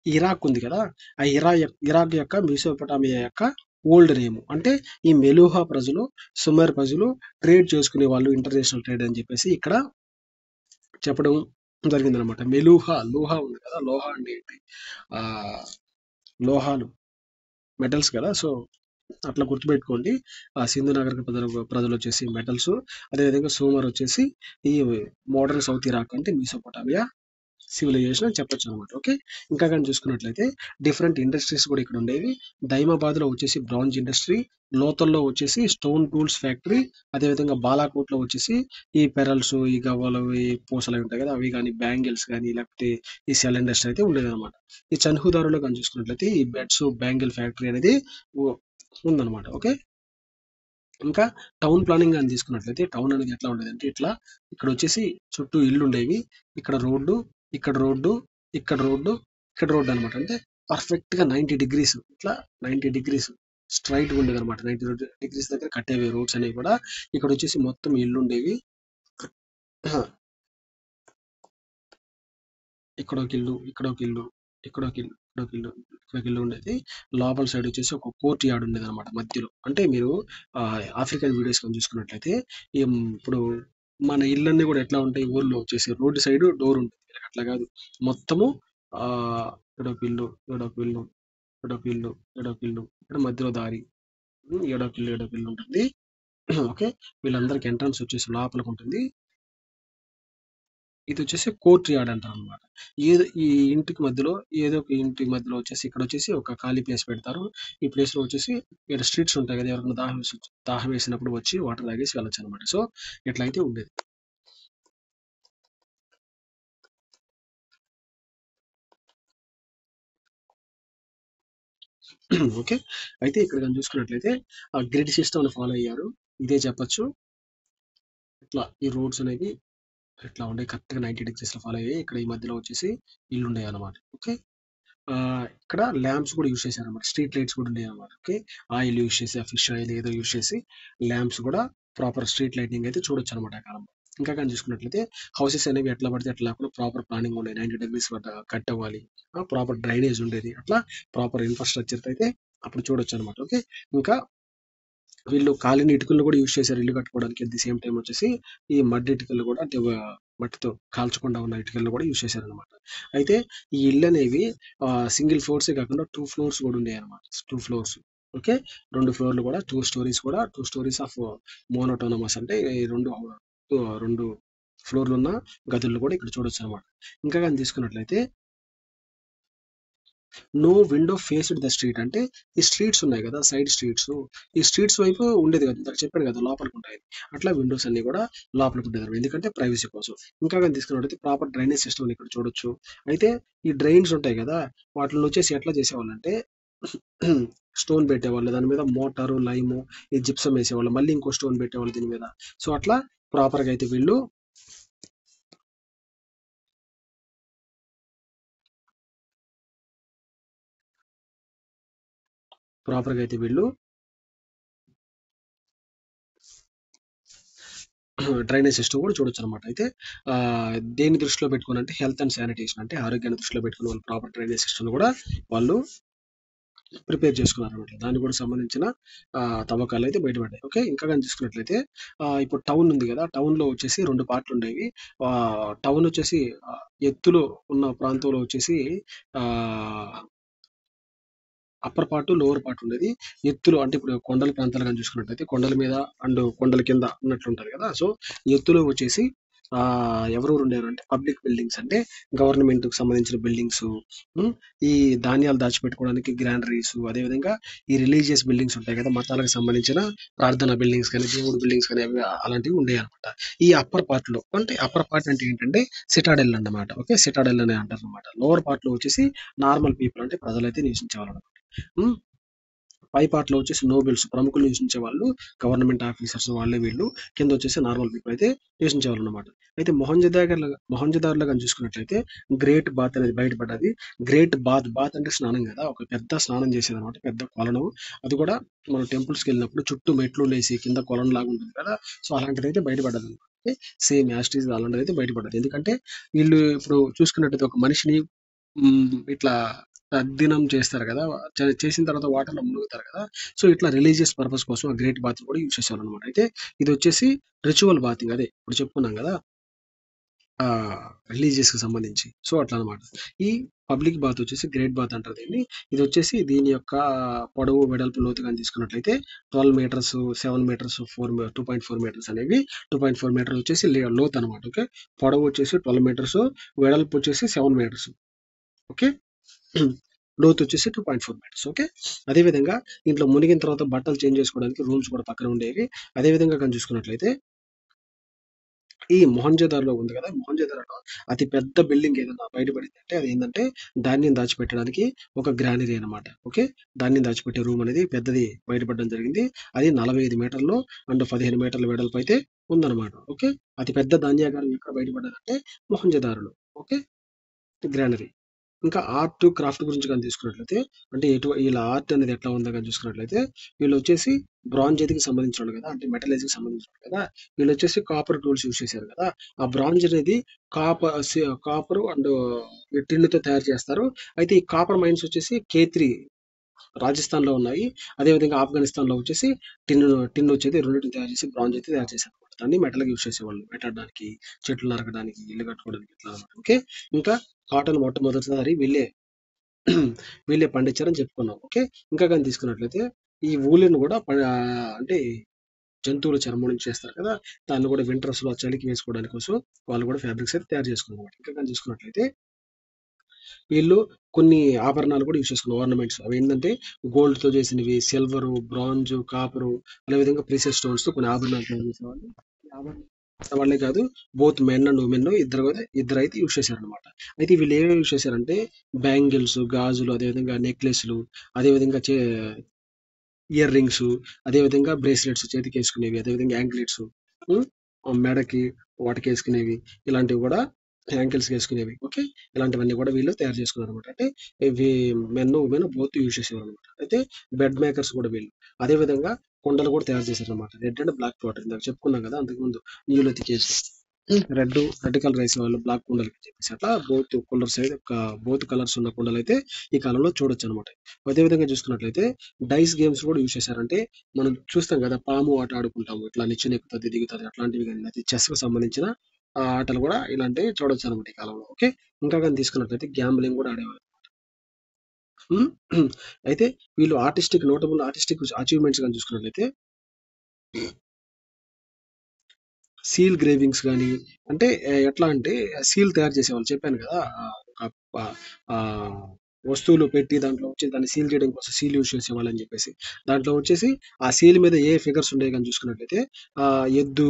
ఇరాక్ ఉంది కదా, ఆ ఇరాక్ యొక్క మెసోపొటామియా యొక్క ఓల్డ్ నేమ్. అంటే ఈ మెలూహా ప్రజలు, సుమర్ ప్రజలు ట్రేడ్ చేసుకునే వాళ్ళు, ఇంటర్నేషనల్ ట్రేడ్ అని చెప్పేసి ఇక్కడ చెప్పడం జరిగిందనమాట. లోహా ఉంది కదా, లోహా అంటే ఏంటి, ఆ లోహాలు, మెటల్స్ కదా. సో అట్లా గుర్తుపెట్టుకోండి. ఆ సింధు నాగరిక ప్రజలు వచ్చేసి మెటల్స్, అదేవిధంగా సూమర్ వచ్చేసి ఈ మోడర్న్ సౌత్ ఇరాక్ అంటే మెసోపొటామియా సివిలైజేషన్ అని చెప్పొచ్చు అనమాట. ఓకే, ఇంకా కానీ చూసుకున్నట్లయితే డిఫరెంట్ ఇండస్ట్రీస్ కూడా ఇక్కడ ఉండేవి. దైమాబాద్ లో వచ్చేసి బ్రాంజ్ ఇండస్ట్రీ, లోతల్లో వచ్చేసి స్టోన్ టూల్స్ ఫ్యాక్టరీ, అదేవిధంగా బాలాకోట్ లో వచ్చేసి ఈ పెరల్స్, ఈ గవ్వలు, ఈ పూసలు అవి ఉంటాయి కదా, అవి కానీ బ్యాంగిల్స్ కానీ లేకపోతే ఈ సెల్ ఇండస్ట్రీ అయితే ఉండేది అనమాట. ఈ చన్హుదారులో కానీ చూసుకున్నట్లయితే ఈ బెడ్స్ బ్యాంగిల్ ఫ్యాక్టరీ అనేది ఉందన్నమాట. ఓకే, ఇంకా టౌన్ ప్లానింగ్ అని తీసుకున్నట్లయితే టౌన్ అనేది ఎట్లా ఉండేది అంటే ఇట్లా, ఇక్కడ వచ్చేసి చుట్టూ ఇల్లు ఉండేవి, ఇక్కడ రోడ్డు, ఇక్కడ రోడ్డు, ఇక్కడ రోడ్డు, ఇక్కడ రోడ్డు అనమాట. అంటే పర్ఫెక్ట్ గా 90 డిగ్రీస్, ఇట్లా 90 డిగ్రీస్ స్ట్రైట్ గా ఉండేది అనమాట. 90 డిగ్రీస్ దగ్గర కట్టేవి రోడ్స్ అనేవి కూడా. ఇక్కడ వచ్చేసి మొత్తం ఇల్లు ఉండేవి. ఇక్కడ ఒక ఇల్లు, ఇక్కడ ఒక ఇల్లు, ఇక్కడ ఒక ఇల్లు, ఇక్కడ ఒక ఇల్లు, ఇక్కడ ఒక ఇల్లు ఉండేది. లోపల సైడ్ వచ్చేసి ఒక కోర్ట్ యార్డ్ ఉండేది అనమాట మధ్యలో. అంటే మీరు ఆఫ్రికన్ వీడియోస్ కానీ చూసుకున్నట్లయితే ఇప్పుడు మన ఇళ్ళన్నీ కూడా ఎట్లా ఉంటాయి ఊర్లో వచ్చేసి రోడ్డు సైడ్ డోర్ ఉంటుంది, వీళ్ళకి అట్లా కాదు. మొత్తము ఆ ఇక్కడ ఒక ఇల్లు, ఇక్కడ ఒక ఇల్లు, ఇక్కడ ఒక ఇల్లు, ఇక్కడ ఒక ఇల్లు, ఇక్కడ మధ్యలో దారి, ఏడొక ఇల్లు, ఏడొక ఇల్లు ఉంటుంది. ఓకే, వీళ్ళందరికి ఎంట్రన్స్ వచ్చేసి లోపలికి ఉంటుంది. ఇది వచ్చేసి కోర్ట్ యార్డ్ అంటారు అనమాట. ఏదో ఈ ఇంటికి మధ్యలో, ఏదో ఒక ఇంటి మధ్యలో వచ్చేసి ఇక్కడ వచ్చేసి ఒక ఖాళీ ప్లేస్ పెడతారు. ఈ ప్లేస్ లో వచ్చేసి ఇక్కడ స్ట్రీట్స్ ఉంటాయి కదా, ఎవరైనా దాహం వేసినప్పుడు వచ్చి వాటర్ తాగేసి వెళ్ళొచ్చు అనమాట. సో ఇట్లా అయితే ఉండేది. ఓకే, అయితే ఇక్కడ కానీ చూసుకున్నట్లయితే ఆ గ్రిడ్ సిస్టమ్ ఫాలో అయ్యారు, ఇదే చెప్పొచ్చు. ఇట్లా ఈ రోడ్స్ అనేవి ఇట్లా ఉండే కరెక్ట్ గా 90 డిగ్రీస్ లో ఫాలో అయ్యాయి. ఇక్కడ ఈ మధ్యలో వచ్చేసి ఇల్లు ఉన్నాయి అనమాట. ఓకే, ఇక్కడ ల్యాంప్స్ కూడా యూస్ చేశారు అనమాట, స్ట్రీట్ లైట్స్ కూడా ఉండేవి అనమాట. ఓకే, ఆయిల్ యూస్ చేసి, ఆ ఫిష్ ఆయిల్ ఏదో యూస్ చేసి ల్యాంప్స్ కూడా ప్రాపర్ స్ట్రీట్ లైటింగ్ అయితే చూడొచ్చు అనమాట ఆ కాలంలో. ఇంకా కానీ చూసుకున్నట్లయితే హౌసెస్ అనేవి ఎట్లా పడితే అట్లా లేకుండా ప్రాపర్ ప్లానింగ్ ఉండేది. 90 డిగ్రీస్ కట్ అవ్వాలి, ప్రాపర్ డ్రైనేజ్ ఉండేది, అట్లా ప్రాపర్ ఇన్ఫ్రాస్ట్రక్చర్ అయితే అప్పుడు చూడొచ్చు అనమాట. ఓకే, ఇంకా వీళ్ళు కాలిన ఇటుకలను కూడా యూజ్ చేశారు ఇల్లు కట్టుకోవడానికి. అట్ ది సేమ్ టైం వచ్చేసి ఈ మడ్ ఇటుకలు కూడా, అంటే మట్టితో కాల్చకుండా ఉన్న ఇటుకలను కూడా యూజ్ చేశారు అనమాట. అయితే ఈ ఇల్లు అనేవి సింగిల్ ఫ్లోర్స్ కాకుండా 2 ఫ్లోర్స్ కూడా ఉండేవి అనమాట. 2 ఫ్లోర్స్. ఓకే, 2 ఫ్లోర్లు కూడా 2 స్టోరీస్ కూడా, 2 స్టోరీస్ ఆఫ్ మోనోటోనమస్, అంటే ఈ రెండు ఫ్లోర్లు ఉన్న గదులు కూడా ఇక్కడ చూడొచ్చు అనమాట. ఇంకా కానీ తీసుకున్నట్లయితే no window faced the street, అంటే ఈ స్ట్రీట్స్ ఉన్నాయి కదా, సైడ్ స్ట్రీట్స్, ఈ స్ట్రీట్స్ వైపు ఉండేది కదా, ఇందాక చెప్పాను కదా లోపలికి ఉంటాయి. అట్లా విండోస్ అన్ని కూడా లోపలికి ఉండేది, ఎందుకంటే ప్రైవసీ కోసం. ఇంకా కానీ తీసుకున్నట్టయితే ప్రాపర్ డ్రైనేజ్ సిస్టమ్ ఇక్కడ చూడొచ్చు. అయితే ఈ డ్రైన్స్ ఉంటాయి కదా, వాటిని వచ్చేసి ఎట్లా చేసేవాళ్ళు అంటే స్టోన్ పెట్టేవాళ్ళు, దాని మీద మోటారు లైము ఈ జిప్సం వేసేవాళ్ళు, మళ్ళీ ఇంకో స్టోన్ పెట్టేవాళ్ళు దీని మీద. సో అట్లా ప్రాపర్ గా అయితే వీళ్ళు ప్రాపర్ గా అయితే వీళ్ళు డ్రైనేజ్ సిస్టమ్ కూడా చూడొచ్చు అనమాట. అయితే దేని దృష్టిలో పెట్టుకుని అంటే హెల్త్ అండ్ శానిటేషన్, అంటే ఆరోగ్యాన్ని దృష్టిలో పెట్టుకుని వాళ్ళు ప్రాపర్ డ్రైనేజ్ సిస్టమ్ కూడా వాళ్ళు ప్రిపేర్ చేసుకున్నారు అనమాట. దానికి కూడా సంబంధించిన తవ్వకాలు అయితే బయటపడ్డాయి. ఓకే, ఇంకా కానీ చూసుకున్నట్లయితే ఇప్పుడు టౌన్ ఉంది కదా, టౌన్ లో వచ్చేసి 2 పార్ట్లు ఉండేవి. టౌన్ వచ్చేసి ఎత్తులో ఉన్న ప్రాంతంలో వచ్చేసి ఆ అప్పర్ పార్ట్, లోవర్ పార్ట్ ఉండేది. ఎత్తులో అంటే ఇప్పుడు కొండల ప్రాంతాలు కానీ చూసుకున్నట్లయితే కొండల మీద అండ్ కొండల కింద ఉన్నట్లు ఉంటది కదా. సో ఎత్తులో వచ్చేసి ఎవరెవరు ఉండేవారు అంటే పబ్లిక్ బిల్డింగ్స్, అంటే గవర్నమెంట్ కు సంబంధించిన బిల్డింగ్స్, ఈ ధాన్యాలు దాచిపెట్టుకోవడానికి గ్రానరీస్, అదేవిధంగా ఈ రిలీజియస్ బిల్డింగ్స్ ఉంటాయి కదా, మతాలకు సంబంధించిన ప్రార్థనా బిల్డింగ్స్ కానీ దేవుడు బిల్డింగ్స్ కానీ అవి అలాంటివి ఉండేవి అనమాట. ఈ అప్పర్ పార్ట్ లో, అంటే అప్పర్ పార్ట్ అంటే ఏంటంటే సిటాడెల్ అన్నమాట. ఓకే, సిటాడెల్ అని అంటారు అనమాట. లోవర్ పార్ట్ లో వచ్చేసి నార్మల్ పీపుల్, అంటే ప్రజలైతే నివసించేవాళ్ళు. హ్మ్. పై పార్ట్‌లో వచ్చేసి నోబెల్స్, ప్రముఖులు నివసించే వాళ్ళు, గవర్నమెంట్ ఆఫీసర్స్ వాళ్ళే వీళ్ళు. కింద వచ్చేసి నార్మల్ పీపుల్ అయితే నివసించేవాళ్ళనమాట. అయితే మొహంజదార్‌లో గాని చూసుకున్నట్లయితే గ్రేట్ బాత్ అనేది బయటపడ్డది. గ్రేట్ బాత్, బాత్ అంటే స్నానం కదా, ఒక పెద్ద స్నానం చేసేదనమాట, పెద్ద కొలను. అది కూడా మనం టెంపుల్స్‌కెళ్ళినప్పుడు చుట్టూ మెట్లుండేసి కింద కొలనులాగా ఉంటుంది కదా. సో అలాంటిదైతే బయటపడ్డదనమాట. Okay, same as it is అలాంటిదైతే బయటపడ్డది. ఎందుకంటే వీళ్ళు ఇప్పుడు చూసుకున్నట్టయితే ఒక మనిషిని ఇట్లా తద్దినం చేస్తారు కదా, చేసిన తర్వాత వాటర్‌లో మునుగుతారు కదా. సో ఇట్లా రిలీజియస్ పర్పస్ కోసం ఆ గ్రేట్ బాత్ కూడా యూజ్ చేసేవాళ్ళనమాట. అయితే ఇది వచ్చేసి రిచువల్ బాతింగ్, అదే ఇప్పుడు చెప్పుకున్నాం కదా రిలీజియస్ కి సంబంధించి. సో అట్లా అనమాట. ఈ పబ్లిక్ బాత్ వచ్చేసి గ్రేట్ బాత్ అంటారు దీన్ని. ఇది వచ్చేసి దీని యొక్క పొడవు, వెడల్పు, లోతు కానీ తీసుకున్నట్లయితే 12 మీటర్స్, 7 మీటర్స్, 2.4 మీటర్స్ అనేవి. 2.4 మీటర్స్ వచ్చేసి లోతు అనమాట. ఓకే, పొడవు వచ్చేసి 12 మీటర్స్, వెడల్పు వచ్చేసి 7 మీటర్స్. ఓకే, లోతు వచ్చేసి 2.4 మీటర్స్. ఓకే, అదేవిధంగా దీంట్లో మునిగిన తర్వాత బట్టలు చేంజ్ చేసుకోవడానికి రూమ్స్ కూడా పక్కన ఉండేవి. అదేవిధంగా కానీ చూసుకున్నట్లయితే ఈ మొహంజదారోలో ఉంది కదా, మొహంజదారోలో అతి పెద్ద బిల్డింగ్ ఏదైనా బయటపడింది అంటే అది ఏంటంటే ధాన్యం దాచిపెట్టడానికి ఒక గ్రానరీ అనమాట. ఓకే, ధాన్యం దాచిపెట్టే రూమ్ అనేది పెద్దది బయటపడడం జరిగింది. అది 45 మీటర్లు అండ్ 15 మీటర్ల వెడల్పు అయితే ఉందన్నమాట. ఓకే, అతి పెద్ద ధాన్యాగారం ఎక్కడ బయటపడ్డదంటే మొహంజదారోలో. Okay, granary. ఇంకా ఆర్ట్ క్రాఫ్ట్ గురించి కానీ తీసుకున్నట్లయితే అంటే వీళ్ళ ఆర్ట్ అనేది ఎట్లా ఉందో కానీ చూసుకున్నట్లయితే వీళ్ళు వచ్చేసి బ్రాంజ్ కి సంబంధించిన కదా, అంటే మెటలైజ్ కి సంబంధించిన కదా. వీళ్ళు వచ్చేసి కాపర్ టూల్స్ యూస్ చేశారు కదా. ఆ బ్రాంజ్ అనేది కాపర్ అండ్ టిన్ తో తయారు చేస్తారు. అయితే ఈ కాపర్ మైన్స్ వచ్చేసి K3 రాజస్థాన్ లో ఉన్నాయి. అదేవిధంగా ఆఫ్ఘనిస్తాన్ లో వచ్చేసి టిన్ టిన్ వచ్చేది రెండింటిని తయారు చేసి బ్రాంజ్ అయితే తయారు చేశారు అనమాట. దాన్ని మెటల్ యూస్ చేసేవాళ్ళు వేటాడడానికి, చెట్లు నరకడానికి, ఇల్లు కట్టుకోవడానికి ఇట్లా అనమాట. ఓకే, ఇంకా కాటన్ మొట్టమొదటిసారి వీళ్ళే పండించారని చెప్పుకున్నాం. ఓకే, ఇంకా కానీ తీసుకున్నట్లయితే ఈ ఊలిని కూడా అంటే జంతువుల చర్మం నుంచి చేస్తారు కదా, దాన్ని కూడా వింటర్స్ లో చలికి వేసుకోవడానికి కోసం వాళ్ళు కూడా ఫ్యాబ్రిక్స్ అయితే తయారు చేసుకున్నారు. ఇంకా కానీ తీసుకున్నట్లయితే వీళ్ళు కొన్ని ఆభరణాలు కూడా యూస్ చేసుకున్నారు, ఆర్నమెంట్స్. అవి ఏంటంటే గోల్డ్ తో చేసినవి, సిల్వర్, బ్రాంజ్, కాపర్, అదేవిధంగా ప్రీషియస్ స్టోన్స్ తో కొన్ని ఆభరణాలు తయారు చేసేవాళ్ళు. ఈ ఆభరణాలు వాళ్ళే కాదు, బోత్ మెన్ అండ్ ఉమెన్ ఇద్దరు అయితే యూస్ చేశారనమాట. అయితే వీళ్ళు ఏమేమి యూస్ చేశారంటే బ్యాంగిల్స్, గాజులు, అదేవిధంగా నెక్లెస్లు, అదేవిధంగా ఇయర్ రింగ్స్, అదేవిధంగా బ్రేస్లెట్స్ చేతికి వేసుకునేవి, అదేవిధంగా యాంక్లెట్స్, మెడకి వాటికి వేసుకునేవి, ఇలాంటివి కూడా యాంకిల్స్ వేసుకునేవి. ఓకే, ఇలాంటివన్నీ కూడా వీళ్ళు తయారు చేసుకున్నారు అనమాట. అంటే ఇవి మెన్ ఉమెన్ బోత్ యూజ్ చేసేవారు అనమాట. అయితే బెడ్ మేకర్స్ కూడా వీళ్ళు. అదేవిధంగా కుండలు కూడా తయారు చేశారు అనమాట. రెడ్ అండ్ బ్లాక్ వాటర్ ఇందాక చెప్పుకున్నాం కదా అంతకుముందు, నీళ్ళు తికేసి రెడ్ కలర్ వేసేవాళ్ళు, బ్లాక్ కుండలు అని చెప్పేసి. అట్లా బోత్ కలర్స్ ఉన్న కుండలు అయితే ఈ కాలంలో చూడొచ్చు అనమాట. అదేవిధంగా చూసుకున్నట్లయితే డైస్ గేమ్స్ కూడా యూజ్ చేశారంటే మనం చూస్తాం కదా, పాము ఆట ఆడుకుంటాము, ఇట్లా నిచ్చెన ఎక్కుతుంది దిగుతుంది అట్లాంటివి, కానీ అది చెస్ కు సంబంధించిన ఆటలు కూడా ఇలాంటివి చూడొచ్చు అనమాట ఈ కాలంలో. ఓకే, ఇంకా కానీ తీసుకున్నట్లయితే గ్యాంబ్లింగ్ కూడా ఆడేవారు. ఉమ్, అయితే వీళ్ళు నోటబుల్ ఆర్టిస్టిక్ అచీవ్మెంట్స్ కానీ చూసుకున్నట్లయితే సీల్ గ్రేవింగ్స్ గానీ, అంటే ఎట్లా అంటే సీల్ తయారు చేసేవాళ్ళు చెప్పాను కదా. ఒక వస్తువులు పెట్టి దాంట్లో వచ్చి దాన్ని సీల్ చేయడం కోసం సీల్ యూజ్ చేసేవాళ్ళు అని చెప్పేసి. దాంట్లో వచ్చేసి ఆ సీల్ మీద ఏ ఫిగర్స్ ఉండేవి కానీ చూసుకున్నట్లయితే ఎద్దు,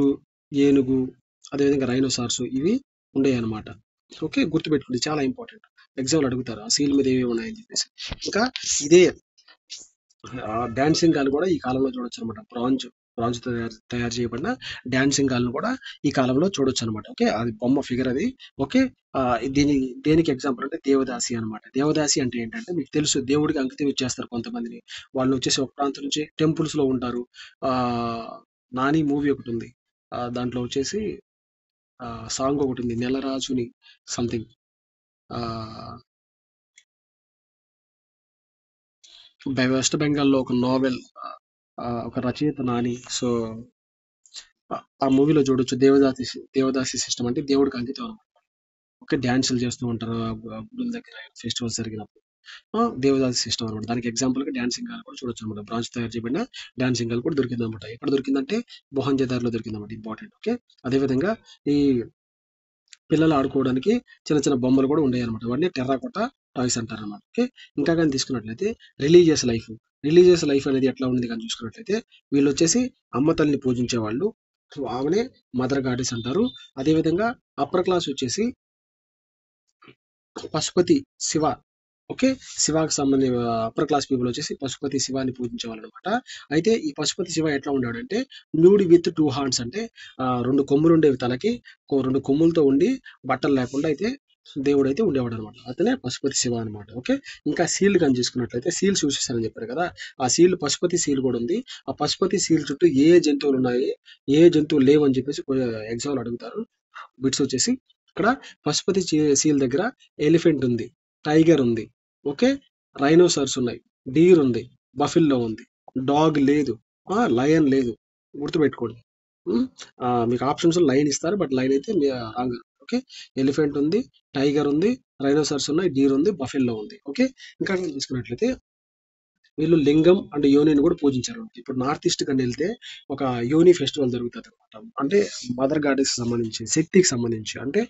ఏనుగు, అదేవిధంగా రైనోసార్స్ ఇవి ఉండేవి అనమాట. ఓకే, గుర్తుపెట్టుకోండి, చాలా ఇంపార్టెంట్. ఎగ్జామ్లు అడుగుతారు ఆ సీల్ మీద ఏవి ఉన్నాయని చెప్పేసి. ఇంకా ఇదే డాన్సింగ్ గాల్ కూడా ఈ కాలంలో చూడొచ్చు అనమాట. బ్రాంజ్ తయారు చేయబడిన డాన్సింగ్ గాల్ను కూడా ఈ కాలంలో చూడొచ్చు అనమాట. ఓకే, అది బొమ్మ ఫిగర్ అది. ఓకే, దేనికి ఎగ్జాంపుల్ అంటే దేవదాసి అనమాట. దేవదాసి అంటే ఏంటంటే మీకు తెలుసు, దేవుడికి అంకితం ఇచ్చేస్తారు కొంతమందిని. వాళ్ళు వచ్చేసి ఒక ప్రాంతం నుంచి టెంపుల్స్ లో ఉంటారు. ఆ నాని మూవీ ఒకటి ఉంది, దాంట్లో వచ్చేసి సాంగ్ ఒకటి ఉంది, నెలరాజుని సంథింగ్. వెస్ట్ బెంగాల్లో ఒక నోవెల్, ఒక రచయిత నాని. సో ఆ మూవీలో చూడొచ్చు, దేవదాసి సిస్టమ్ అంటే దేవుడికి అంకితం అనమాట. ఓకే, డాన్సులు చేస్తూ ఉంటారు గుడుల దగ్గర ఫెస్టివల్స్ జరిగినప్పుడు. దేవదాసి సిస్టమ్ అనమాట. దానికి ఎగ్జాంపుల్ గా డాన్సింగ్ హాల్ కూడా చూడొచ్చు అనమాట. బ్రాంచ్ తయారు చేయబడిన డాన్సింగ్ హాల్ కూడా దొరికింది అనమాట. ఎక్కడ దొరికిందంటే మొహంజదార్లో దొరికింది అనమాట. ఇంపార్టెంట్. ఓకే, అదేవిధంగా ఈ పిల్లలు ఆడుకోవడానికి చిన్న చిన్న బొమ్మలు కూడా ఉండేవి అనమాట. వాటిని టెర్రాకోటా టాయ్స్ అంటారు అనమాట. ఓకే, ఇంకా కానీ తీసుకున్నట్లయితే రిలీజియస్ లైఫ్ అనేది ఎట్లా ఉంది కానీ చూసుకున్నట్లయితే వీళ్ళు వచ్చేసి అమ్మ తల్లిని పూజించే వాళ్ళు. సో ఆమెనే మదర్ గాడెస్ అంటారు. అదేవిధంగా అప్పర్ క్లాస్ వచ్చేసి పశుపతి శివ. ఓకే, శివాకి సంబంధించి అప్పర్ క్లాస్ పీపుల్ వచ్చేసి పశుపతి శివాని పూజించేవాళ్ళు అనమాట. అయితే ఈ పశుపతి శివ ఎట్లా ఉన్నాడంటే న్యూడ్ విత్ 2 హార్న్స్, అంటే 2 కొమ్ములు ఉండేవి తలకి, 2 కొమ్ములతో ఉండి బట్టలు లేకుండా అయితే దేవుడు అయితే ఉండేవాడు అనమాట. అతనే పశుపతి శివ అనమాట. ఓకే, ఇంకా సీల్ కానీ చూసుకున్నట్లయితే సీల్స్ యూస్ చేశారని చెప్పారు కదా, ఆ సీల్ పశుపతి సీల్ కూడా ఉంది. ఆ పశుపతి సీల్ చుట్టూ ఏ జంతువులు ఉన్నాయి, ఏ జంతువులు లేవు అని చెప్పేసి ఎగ్జామ్ అడుగుతారు. బిట్స్ వచ్చేసి ఇక్కడ పశుపతి సీల్ దగ్గర ఎలిఫెంట్ ఉంది, టైగర్ ఉంది. ఓకే, రైనోసర్స్ ఉన్నాయి, డీర్ ఉంది, బఫిల్లో ఉంది, డాగ్ లేదు, లయన్ లేదు. గుర్తుపెట్టుకోండి. మీకు ఆప్షన్స్ లైన్ ఇస్తారు, బట్ లైన్ అయితే రాంగ్. ఓకే. ఎలిఫెంట్ ఉంది, టైగర్ ఉంది, రైనోసర్స్ ఉన్నాయి, డీర్ ఉంది, బఫెల్లో ఉంది. ఓకే. ఇంకా కనుక తీసుకున్నట్లయితే వీళ్ళు లింగం అండ్ యోనిని కూడా పూజించారు. ఇప్పుడు నార్త్ ఈస్ట్ కంటే వెళ్తే ఒక యోని ఫెస్టివల్ జరుగుతుంది అనమాట. అంటే మదర్ గాడెస్ సంబంధించి, శక్తికి సంబంధించి, అంటే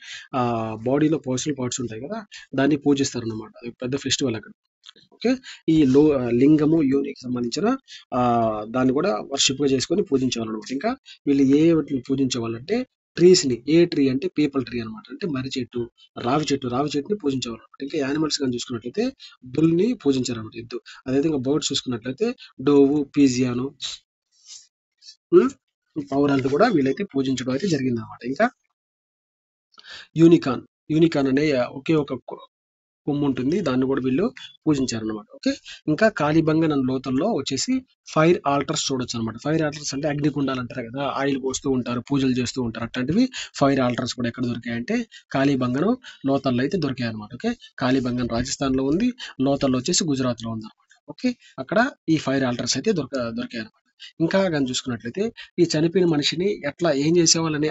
ఆ బాడీలో పర్సనల్ పార్ట్స్ ఉంటాయి కదా, దాన్ని పూజిస్తారు అనమాట. అది పెద్ద ఫెస్టివల్ అక్కడ. ఓకే. ఈ లింగము యోనికి సంబంధించిన ఆ దాన్ని కూడా వర్షిప్ గా చేసుకొని పూజించేవాళ్ళు అనమాట. ఇంకా వీళ్ళు ఏ వాటిని పూజించేవాళ్ళంటే ట్రీస్ ని, ఏ ట్రీ అంటే పీపల్ ట్రీ అనమాట. అంటే మర్రి చెట్టు, రావి చెట్టుని పూజించేవాళ్ళు అనమాట. ఇంకా యానిమల్స్ కానీ చూసుకున్నట్లయితే బుల్ని పూజించారు అనమాట, ఎద్దు. అదేవిధంగా బర్డ్స్ చూసుకున్నట్లయితే డోవు, పీజియాను, పౌరాలు కూడా వీళ్ళైతే పూజించడం అయితే జరిగింది అనమాట. ఇంకా యూనికాన్, యూనికాన్ అనే ఒకే ఒక కొమ్ము ఉంటుంది, దాన్ని కూడా వీళ్ళు పూజించారనమాట. ఓకే. ఇంకా కాళీబంగన్ అండ్ లోతల్లో వచ్చేసి ఫైర్ ఆల్టర్స్ చూడొచ్చు అనమాట. ఫైర్ ఆల్టర్స్ అంటే అగ్నికుండాలు అంటారు కదా, ఆయిల్ పోస్తూ ఉంటారు, పూజలు చేస్తూ ఉంటారు, అట్లాంటివి ఫైర్ ఆల్టర్స్ కూడా ఎక్కడ దొరికాయంటే కాళీబంగన్ లోతల్లో అయితే దొరికాయి అనమాట. ఓకే. కాళీబంగన్ రాజస్థాన్ లో ఉంది, లోతల్లో వచ్చేసి గుజరాత్ లో ఉంది అనమాట. ఓకే. అక్కడ ఈ ఫైర్ ఆల్టర్స్ అయితే దొరికాయి అనమాట. ఇంకా కానీ చూసుకున్నట్లయితే ఈ చనిపోయిన మనిషిని ఎట్లా ఏం చేసేవాళ్ళని